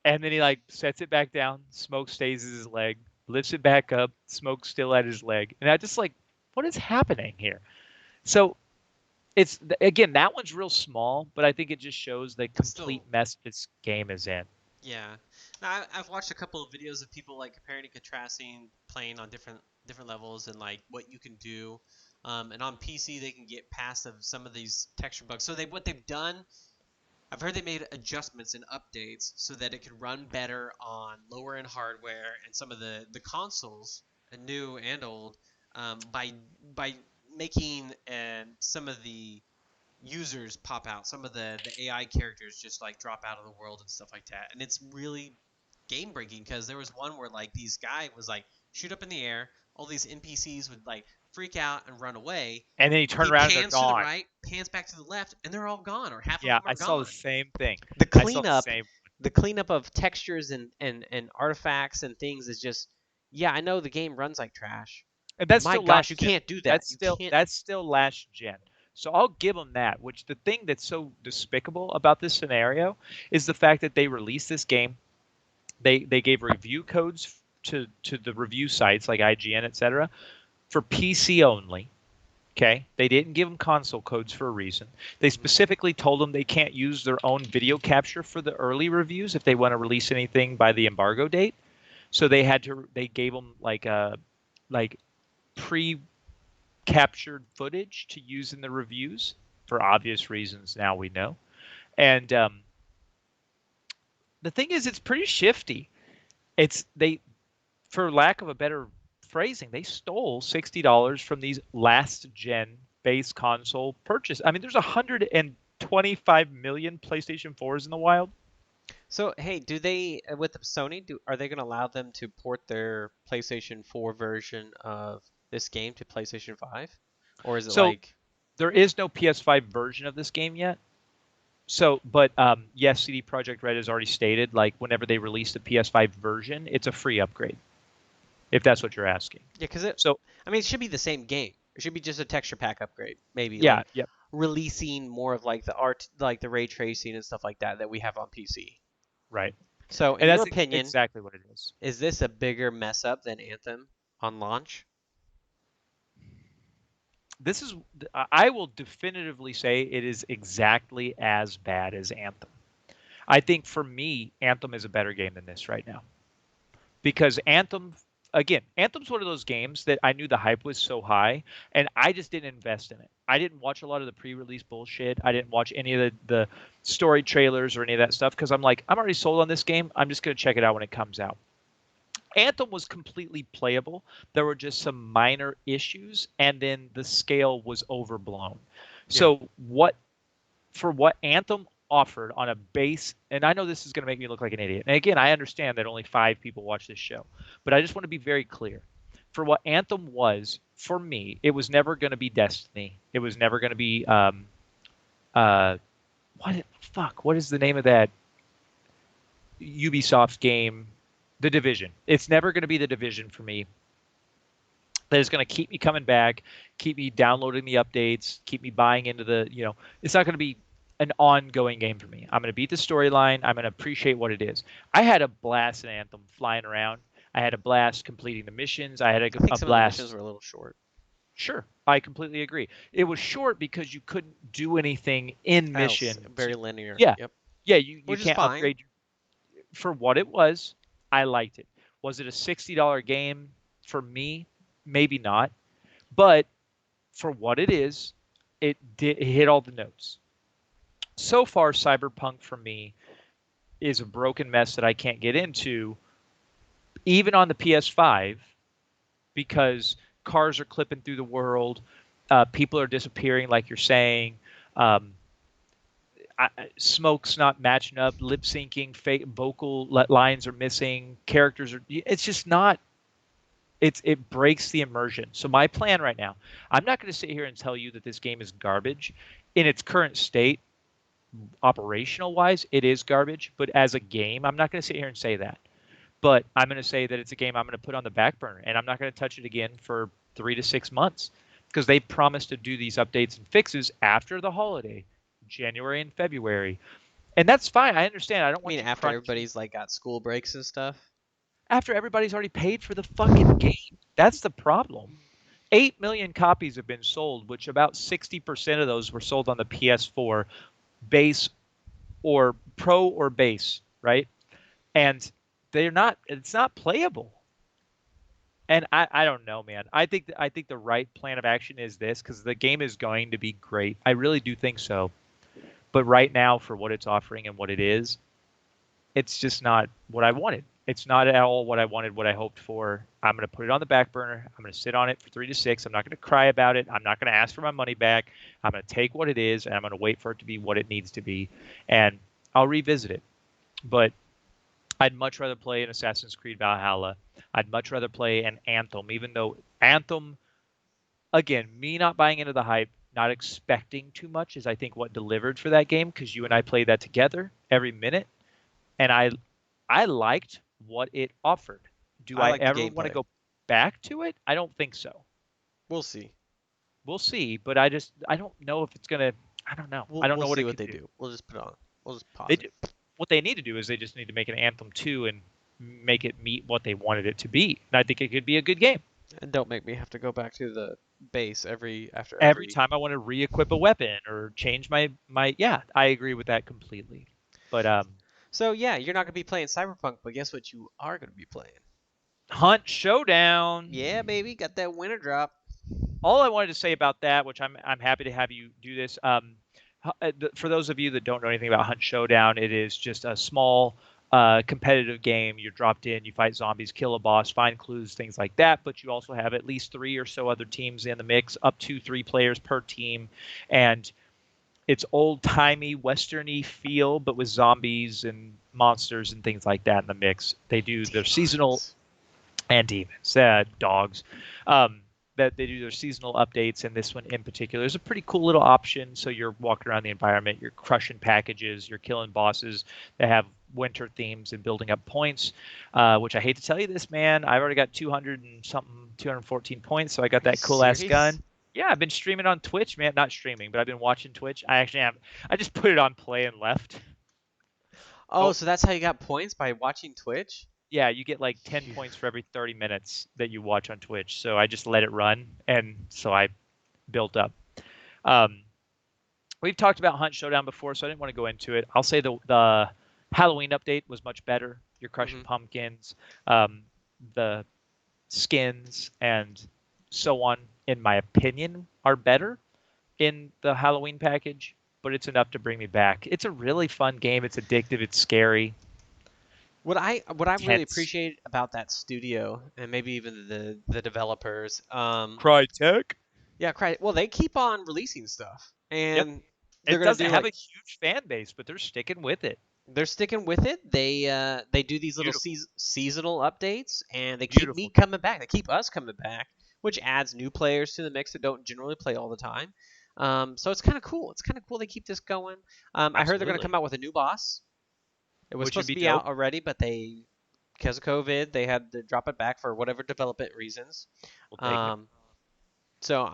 And then he like sets it back down. Smoke stays at his leg. Lifts it back up. Smoke's still at his leg. And I just like, what is happening here? So it's again that one's real small, but I think it just shows the complete Still, mess this game is in. yeah. Now, I've watched a couple of videos of people like comparing and contrasting playing on different levels and like what you can do. And on PC, they can get past of some of these texture bugs. So what they've done, I've heard they made adjustments and updates so that it can run better on lower end hardware and some of the consoles, new and old, by making some of the users pop out, some of the AI characters just like drop out of the world and stuff like that. And it's really game breaking because there was one where like these guy was like shoot up in the air, all these NPCs would like freak out and run away. And then you turn He around and they're pans to the gone. right, pans back to the left, and they're all gone, or half of Yeah, them are I saw the gone. same thing. The I saw the cleanup, same. the cleanup of textures and artifacts and things is just, yeah, I know the game runs like trash. And that's My still gosh, you last gen. can't do that. You can't. That's still last gen. So I'll give them that. Which the thing that's so despicable about this scenario is the fact that they released this game. They gave review codes to the review sites like IGN, etc. for PC only. Okay, they didn't give them console codes for a reason. They specifically told them they can't use their own video capture for the early reviews if they want to release anything by the embargo date. So they gave them like pre-captured footage to use in the reviews for obvious reasons. Now we know, and the thing is, it's pretty shifty. It's they, for lack of a better phrasing, they stole $60 from these last gen base console purchase. I mean, there's 125 million PlayStation 4s in the wild. So hey, do they with the Sony are they going to allow them to port their PlayStation 4 version of this game to PlayStation 5, or is it So like there is no PS5 version of this game yet. So, but yes, CD Projekt Red has already stated, like, whenever they release the PS5 version, it's a free upgrade, if that's what you're asking. yeah? Because So, I mean, it should be the same game. It should be just a texture pack upgrade, maybe yeah, like yep, releasing more of like the art, like the ray tracing and stuff like that we have on PC. right. So, in And your that's opinion, exactly what it is. is this a bigger mess up than Anthem on launch? This is, I will definitively say it is exactly as bad as Anthem. I think for me, Anthem is a better game than this right now. Because Anthem, again, Anthem's one of those games that I knew the hype was so high, and I just didn't invest in it. I didn't watch a lot of the pre-release bullshit. I didn't watch any of the story trailers or any of that stuff because I'm like, I'm already sold on this game. I'm just going to check it out when it comes out. Anthem was completely playable. There were just some minor issues, and then the scale was overblown. Yeah. So what Anthem offered on a base, and I know this is going to make me look like an idiot. And again, I understand that only 5 people watch this show, but I just want to be very clear. For what Anthem was, for me, it was never going to be Destiny. It was never going to be uh, what is the name of that Ubisoft game? The Division. It's never going to be The Division for me. That is going to keep me coming back, keep me downloading the updates, keep me buying into it's not going to be an ongoing game for me. I'm going to beat the storyline. I'm going to appreciate what it is. I had a blast in Anthem flying around. I had a blast completing the missions. I had I think a some of the blast. missions were a little short. Sure, I completely agree. It was short because you couldn't do anything in mission. Very linear. Yeah, Yep. yeah, you Which is can't fine. upgrade. For what it was, I liked it. Was it a $60 game for me? Maybe not. But for what it is, it hit all the notes. So far, Cyberpunk for me is a broken mess that I can't get into, even on the PS5, because cars are clipping through the world, people are disappearing, like you're saying. Um, Smoke's not matching up, lip syncing, fake vocal lines are missing, characters are. It's just not. It breaks the immersion. So my plan right now, I'm not going to sit here and tell you that this game is garbage. In its current state, operational wise, it is garbage. But as a game, I'm not going to sit here and say that. But I'm going to say that it's a game I'm going to put on the back burner, and I'm not going to touch it again for 3 to 6 months because they promised to do these updates and fixes after the holiday, January and February. And that's fine. I understand. I don't I mean, want you after crunching everybody's like got school breaks and stuff. after everybody's already paid for the fucking game. That's the problem. 8 million copies have been sold, which about 60% of those were sold on the PS4 base or pro or base, right? And it's not playable. And I don't know, man. I think the right plan of action is this because the game is going to be great. I really do think so. But right now, for what it's offering and what it is, it's just not what I wanted. It's not at all what I wanted, what I hoped for. I'm going to put it on the back burner. I'm going to sit on it for 3 to 6. I'm not going to cry about it. I'm not going to ask for my money back. I'm going to take what it is and I'm going to wait for it to be what it needs to be. And I'll revisit it. But I'd much rather play an Assassin's Creed Valhalla. I'd much rather play an Anthem, even though Anthem, again, me not buying into the hype, not expecting too much is I think what delivered for that game because you and I played that together every minute. And I liked what it offered. Do I I like the ever want to gameplay. go back to it? I don't think so. We'll see. We'll see, but I don't know if it's gonna. I don't know. I We'll don't we'll know what see it what could they do. do. We'll just put it on. We'll just They pause it. do, what they need to do is they just need to make an Anthem 2 and make it meet what they wanted it to be. And I think it could be a good game. And don't make me have to go back to the base after Every every. time I want to re-equip a weapon or change my yeah, I agree with that completely. But So yeah, you're not gonna be playing Cyberpunk, but guess what? You are gonna be playing. Hunt Showdown. Yeah, baby, got that winter drop. All I wanted to say about that, which I'm happy to have you do this. For those of you that don't know anything about Hunt Showdown, it is just a small competitive game. You're dropped in, you fight zombies, kill a boss, find clues, things like that. But you also have at least 3 or so other teams in the mix, up to 3 players per team, and it's old timey westerny feel, but with zombies and monsters and things like that in the mix. They do their seasonal Demons. and demons, dogs. That they do their seasonal updates, and this one in particular is a pretty cool little option. So you're walking around the environment, you're crushing packages, you're killing bosses that have winter themes and building up points. Which I hate to tell you this, man, I've already got 200 and something, 214 points, so I got Are you that cool ass serious? gun. Yeah, I've been streaming on Twitch, man. Not streaming, but I've been watching Twitch. I actually have. I just put it on play and left. Oh, Oh, so that's how you got points by watching Twitch? yeah, you get like 10 Phew. points for every 30 minutes that you watch on Twitch. So I just let it run, and so I built up. Um, we've talked about Hunt Showdown before, so I didn't want to go into it. I'll say the Halloween update was much better. You're crushing Hmm. pumpkins, the skins, and so on, in my opinion, are better in the Halloween package, but it's enough to bring me back. It's a really fun game. It's addictive. It's scary, What I really tense. appreciate about that studio and maybe even the developers, Crytek. yeah, well, they keep on releasing stuff, Yep. and they're It gonna doesn't do have a like huge fan base, but they're sticking with it. they're sticking with it. They do these little Beautiful. seasonal updates, and they keep me Beautiful. coming back. They keep us coming back, which adds new players to the mix that don't generally play all the time. So it's kind of cool. It's kind of cool they keep this going. I heard they're gonna Absolutely. come out with a new boss. It was Which would supposed to be be out dope. already, but because of COVID, they had to drop it back for whatever development reasons. We'll take it. Um, so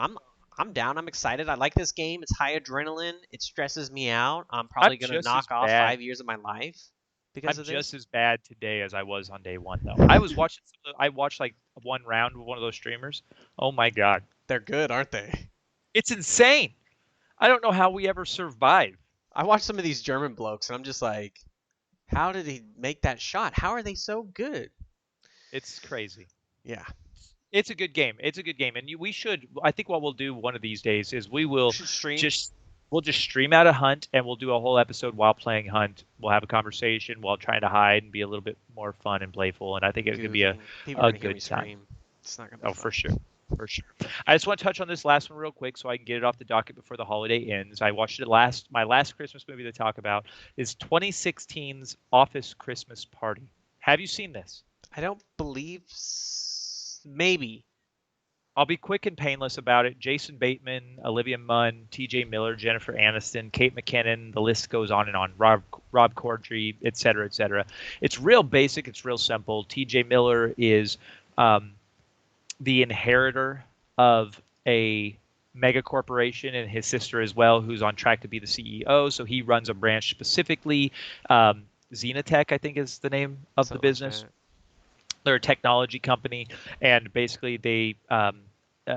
I'm down. I'm excited. I like this game. It's high adrenaline. It stresses me out. I'm I'm probably gonna just as knock off bad. 5 years of my life because I'm of just this. as bad today as I was on day one, though. I was watching. I watched like one round with one of those streamers. Oh my god, They're good, aren't they? it's insane. I don't know how we ever survive. I watch some of these German blokes, and I'm just like, how did he make that shot? How are they so good? It's crazy. Yeah, It's a good game. It's a good game, and we should. I think what we'll do one of these days is we should stream. just we'll just stream out a hunt, and we'll do a whole episode while playing hunt. We'll have a conversation while trying to hide and be a little bit more fun and playful. And I think it could be Goofy. People are a gonna hear me good time. scream. It's not gonna be Oh, for fun. sure. For sure. I just want to touch on this last one real quick so I can get it off the docket before the holiday ends. I watched it last. My last Christmas movie to talk about is 2016's Office Christmas Party. Have you seen this? I don't believe. Maybe. I'll be quick and painless about it. Jason Bateman, Olivia Munn, T.J. Miller, Jennifer Aniston, Kate McKinnon. The list goes on and on. Rob Corddry, et cetera, et cetera. It's real basic. It's real simple. T.J. Miller is um, the inheritor of a mega corporation, and his sister as well, who's on track to be the CEO. So he runs a branch specifically. Xenotech, I think, is the name of the Something like business. that. They're a technology company, and basically they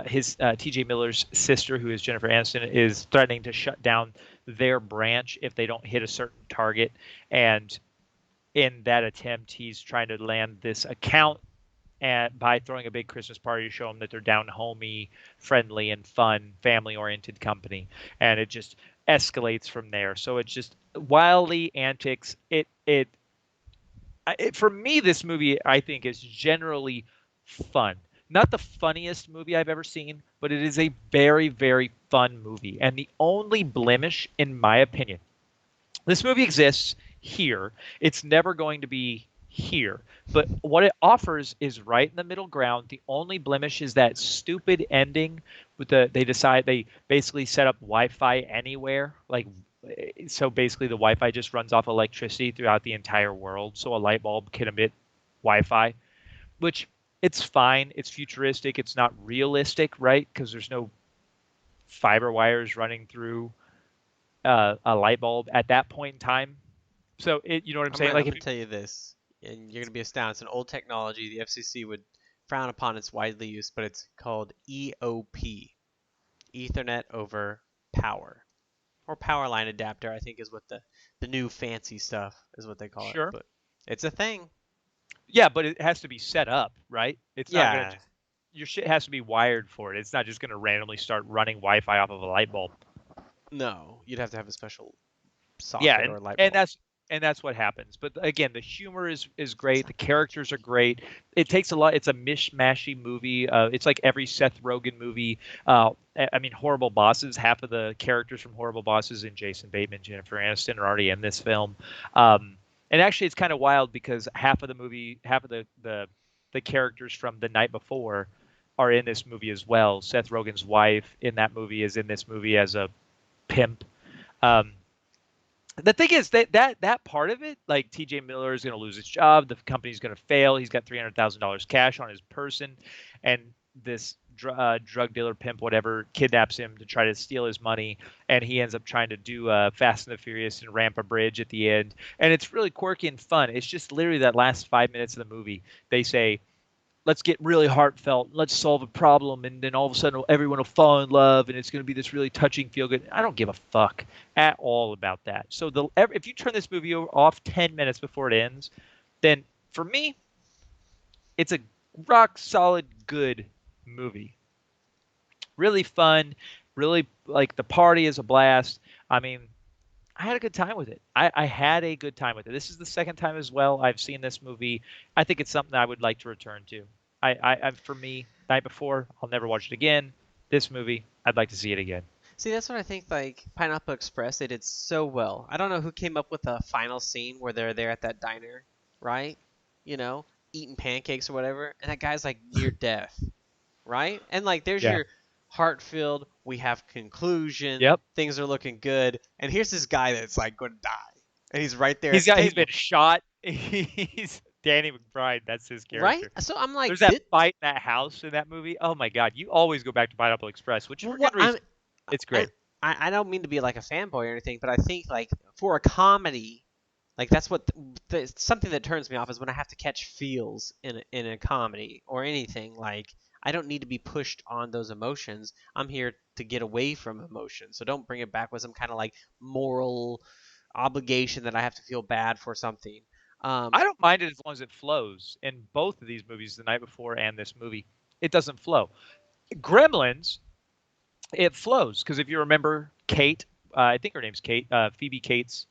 his T.J. Miller's sister, who is Jennifer Aniston, is threatening to shut down their branch if they don't hit a certain target. And in that attempt, he's trying to land this account and by throwing a big Christmas party to show them that they're down homey, friendly, and fun, family-oriented company, and it just escalates from there. So it's just wildly antics. For me, this movie I think is generally fun. Not the funniest movie I've ever seen, but it is a very, very fun movie. And the only blemish, in my opinion, this movie exists here. It's never going to be here. But what it offers is right in the middle ground. The only blemish is that stupid ending with they basically set up Wi-Fi anywhere. Like so basically the Wi-Fi just runs off electricity throughout the entire world. So a light bulb can emit Wi-Fi, which it's fine. It's futuristic. It's not realistic, right? Because there's no fiber wires running through a light bulb at that point in time. So you know what I'm I'm saying? gonna I'm Like if gonna tell you this, and you're gonna be astounded. It's an old technology. The FCC would frown upon its widely use, but it's called EOP, Ethernet over Power, or Power Line Adapter. I think is what the new fancy stuff is what they call it. sure, But it's a thing. yeah, but it has to be set up, right? It's not gonna Yeah. just your shit has to be wired for it. It's not just gonna randomly start running Wi-Fi off of a light bulb. No, you'd have to have a special Yeah, socket or a light and bulb. that's what happens. But again, the humor is great. The characters are great. It takes a lot. It's a mishmashy movie. It's like every Seth Rogen movie. I mean, Horrible Bosses. Half of the characters from Horrible Bosses and Jason Bateman, Jennifer Aniston are already in this film. And actually, it's kind of wild because half of the movie, half of the characters from The Night Before are in this movie as well. Seth Rogen's wife in that movie is in this movie as a pimp. Um, the thing is that part of it, like TJ Miller is going to lose his job, the company's going to fail. He's got $300,000 cash on his person, and this drug dealer pimp, whatever, kidnaps him to try to steal his money, and he ends up trying to do Fast and the Furious and ramp a bridge at the end, and it's really quirky and fun. It's just literally that last 5 minutes of the movie. They say, let's get really heartfelt. Let's solve a problem, and then all of a sudden everyone will fall in love, and it's going to be this really touching, feel good. I don't give a fuck at all about that. So if you turn this movie off 10 minutes before it ends, then for me, it's a rock solid good movie. Really fun. Really like the party is a blast. I mean, I had a good time with it. I had a good time with it. This is the second time as well I've seen this movie. I think it's something I would like to return to. For me, Night Before, I'll never watch it again. This movie, I'd like to see it again. See, that's what I think. Like Pineapple Express, they did so well. I don't know who came up with the final scene where they're there at that diner, right? You know, eating pancakes or whatever, and that guy's like near death, right? And like, there's Yeah. your heart-filled. We have conclusion. Yep. Things are looking good, and here's this guy that's like going to die, and he's right there at the He's been table, shot. He's Danny McBride. That's his right? character. So I'm like, There's that fight in that house in that movie. Oh my god, you always go back to Pineapple Express, which for well, what good reason. It's I, great. I don't mean to be like a fanboy or anything, but I think like for a comedy, like that's what something that turns me off is when I have to catch feels in a comedy or anything. Like I don't need to be pushed on those emotions. I'm here to get away from emotion. So don't bring it back with some kind of like moral obligation that I have to feel bad for something. Um, I don't mind it as long as it flows. In both of these movies, The Night Before and this movie, it doesn't flow. Gremlins, it flows because if you remember Kate, I think her name's Kate, Phoebe Cates.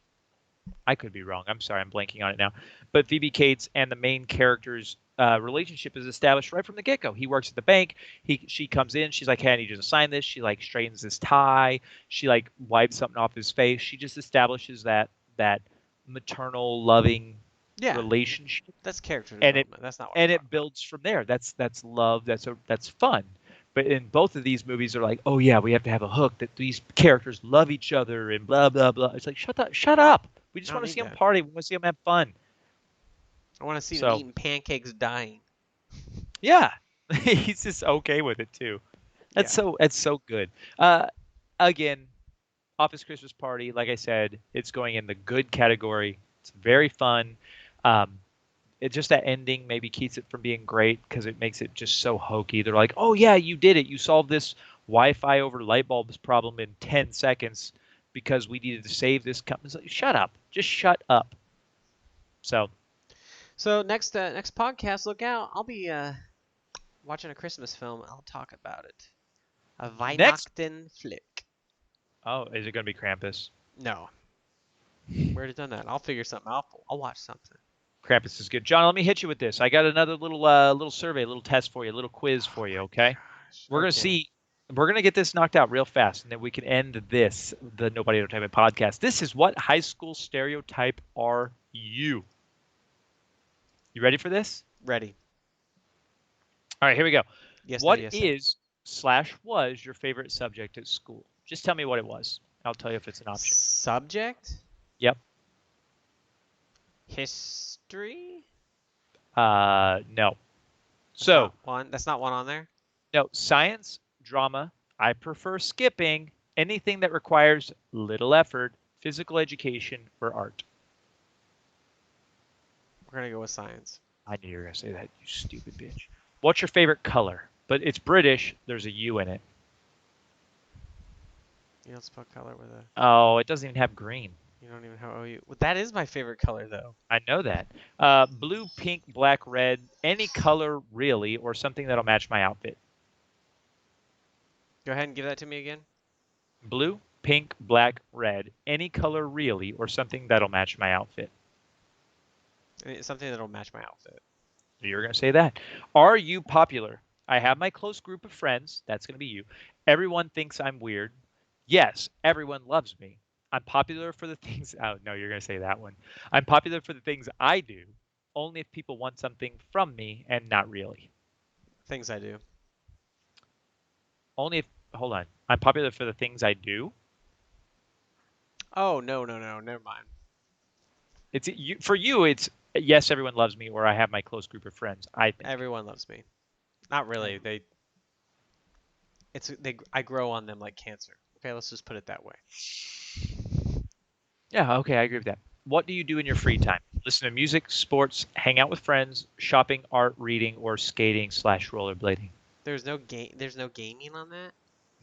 I could be wrong. I'm sorry, I'm blanking on it now. But Phoebe Cates and the main character's relationship is established right from the get-go. He works at the bank. She comes in. She's like, "Hey, I need you to sign this." She like straightens his tie. She like wipes something off his face. She just establishes that maternal, loving yeah, relationship, that's character and it development. That's not what I'm and talking it about. builds from there. That's love. That's fun. But in both of these movies, they're like, oh yeah, we have to have a hook that these characters love each other and blah blah blah. It's like shut up. We I just don't want to need see them that. party. We want to see them have fun. I want to see them So eating pancakes, dying. yeah, he's just okay with it too. Yeah. That's so good. Uh, Again, Office Christmas Party, like I said, it's going in the good category. It's very fun. Um, it just that ending maybe keeps it from being great because it makes it just so hokey. They're like, "Oh yeah, you did it. You solved this Wi-Fi over light bulbs problem in 10 seconds because we needed to save this company." It's like, shut up. Just shut up. So, So next podcast, look out. I'll be watching a Christmas film. I'll talk about it. A next Weihnachten flick. oh, is it going to be Krampus? No, we already done that. I'll figure something out. I'll watch something. Krampus is good. John, let me hit you with this. I got another little survey, a little test for you, a little quiz Oh for you, my okay? gosh. We're going to Okay. see we're going to get this knocked out real fast and then we can end the Nobody Entertainment podcast. This is what high school stereotype are you? You ready for this? Ready. All right, here we go. Yes, no, What yes, sir. is slash was your favorite subject at school? Just tell me what it was. I'll tell you if it's an option. Subject? Yep. History? No. That's So, not one. That's not one on there. no, science, drama. I prefer skipping anything that requires little effort, physical education, or art. We're gonna go with science. I knew you were going to say that, you stupid bitch. What's your favorite color? But it's British. There's a U in it. You don't spell color with a. Oh, it doesn't even have green. You don't even have OU. Well, that is my favorite color though. I know that. Blue, pink, black, red, any color really, or something that'll match my outfit. Go ahead and give that to me again. Blue, pink, black, red, any color really, or something that'll match my outfit. It's something that'll match my outfit. You're going to say that. Are you popular? I have my close group of friends. That's going to be you. Everyone thinks I'm weird. Yes, everyone loves me. I'm popular for the things. Oh, no, you're going to say that one. I'm popular for the things I do, only if people want something from me and not really. Things I do. Only if, hold on. I'm popular for the things I do. Oh no no no. Never mind. It's you, for you. It's yes, everyone loves me, or I have my close group of friends. I think. Everyone loves me. Not really. I grow on them like cancer. Okay, let's just put it that way. Yeah, okay, I agree with that. What do you do in your free time? Listen to music, sports, hang out with friends, shopping, art, reading, or skating slash rollerblading. There's no game. There's no gaming on that.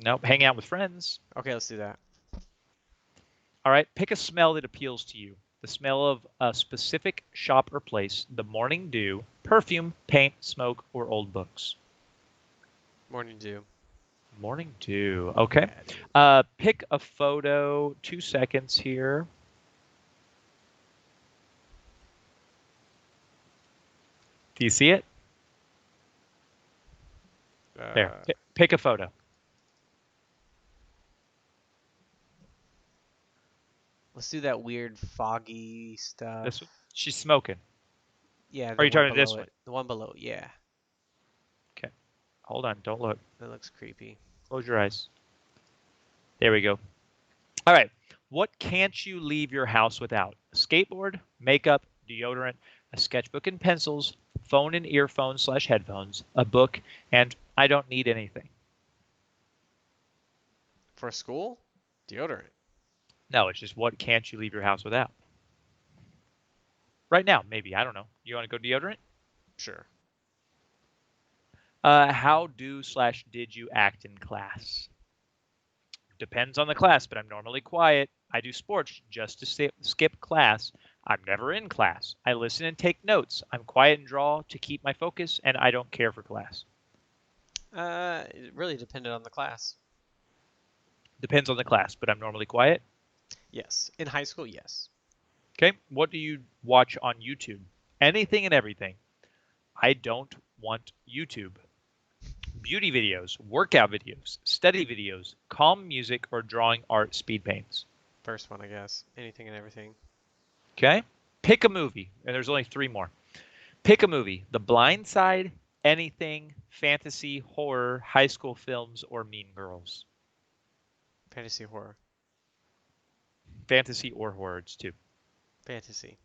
Nope, hang out with friends. Okay, let's do that. All right, pick a smell that appeals to you. The smell of a specific shop or place, the morning dew, perfume, paint, smoke, or old books. Morning dew. Morning dew. Okay. Yeah, dude. Pick a photo. 2 seconds here. Do you see it? There. Uh, Pick a photo. let's do that weird foggy stuff. This one. She's smoking. Yeah, Or are the you one talking to this below one? it. The one below. Yeah, Okay. Hold on. Don't look. that looks creepy. Close your eyes. There we go. All right. What can't you leave your house without? A skateboard, makeup, deodorant, a sketchbook and pencils, phone and earphones slash headphones, a book, and I don't need anything. For school, deodorant. No, it's just what can't you leave your house without? Right now, maybe. I don't know. You want to go deodorant? Sure. How do slash did you act in class? Depends on the class, but I'm normally quiet. I do sports just to skip class. I'm never in class. I listen and take notes. I'm quiet and draw to keep my focus, and I don't care for class. It really depended on the class. Depends on the class, but I'm normally quiet. Yes. In high school, yes. Okay. What do you watch on YouTube? Anything and everything. I don't want YouTube. Beauty videos, workout videos, study videos, calm music, or drawing art speed paints. First one, I guess. Anything and everything. Okay. Pick a movie, and there's only three more. Pick a movie. The Blind Side, anything, fantasy, horror, high school films, or Mean Girls. Fantasy horror. Fantasy or horror, it's two. Fantasy.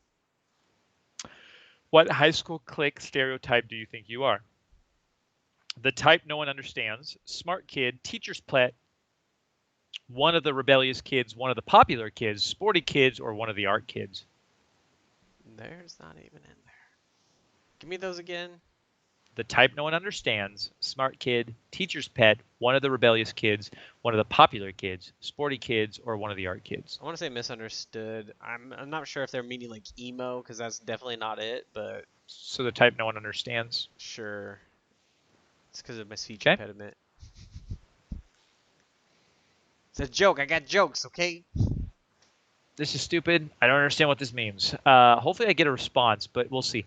What high school clique stereotype do you think you are? the type no one understands, smart kid, teacher's pet, one of the rebellious kids, one of the popular kids, sporty kids, or one of the art kids. There's not even in there. Give me those again. The type no one understands, smart kid, teacher's pet, one of the rebellious kids, one of the popular kids, sporty kids, or one of the art kids. I want to say misunderstood. I'm not sure if they're meaning like emo, because that's definitely not it, but So the type no one understands. sure. It's because of my speech Okay. impediment. It's a joke. I got jokes, okay? This is stupid. I don't understand what this means. Hopefully I get a response, but we'll see.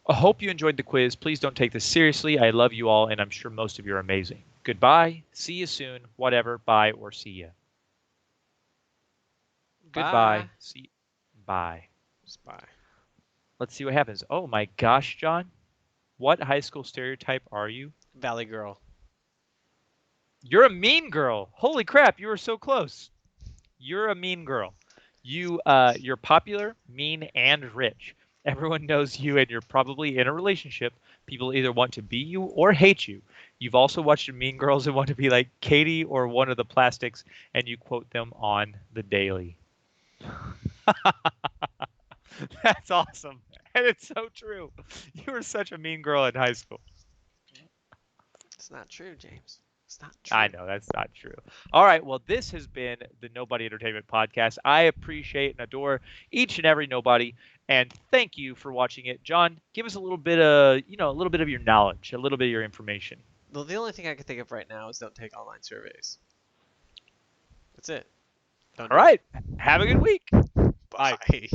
I hope you enjoyed the quiz. Please don't take this seriously. I love you all, and I'm sure most of you are amazing. Goodbye. See you soon. Whatever. Bye or see ya. Goodbye. Bye. See. Bye. Just bye. Let's see what happens. Oh my gosh, John. What high school stereotype are you? Valley Girl. You're a mean girl. Holy crap, you were so close. You're a mean girl. You're popular, mean, and rich. Everyone knows you and you're probably in a relationship. People either want to be you or hate you. You've also watched Mean Girls and want to be like Katie or one of the plastics, and you quote them on the daily. That's awesome. And it's so true. You were such a mean girl in high school. It's not true, James. It's not true. I know that's not true. All right. Well, this has been the Nobody Entertainment Podcast. I appreciate and adore each and every nobody, and thank you for watching it. John, give us a little bit of, a little bit of your knowledge, a little bit of your information. Well, the only thing I can think of right now is don't take online surveys. That's it. Don't All do right. Have a good week. it. Bye. Bye.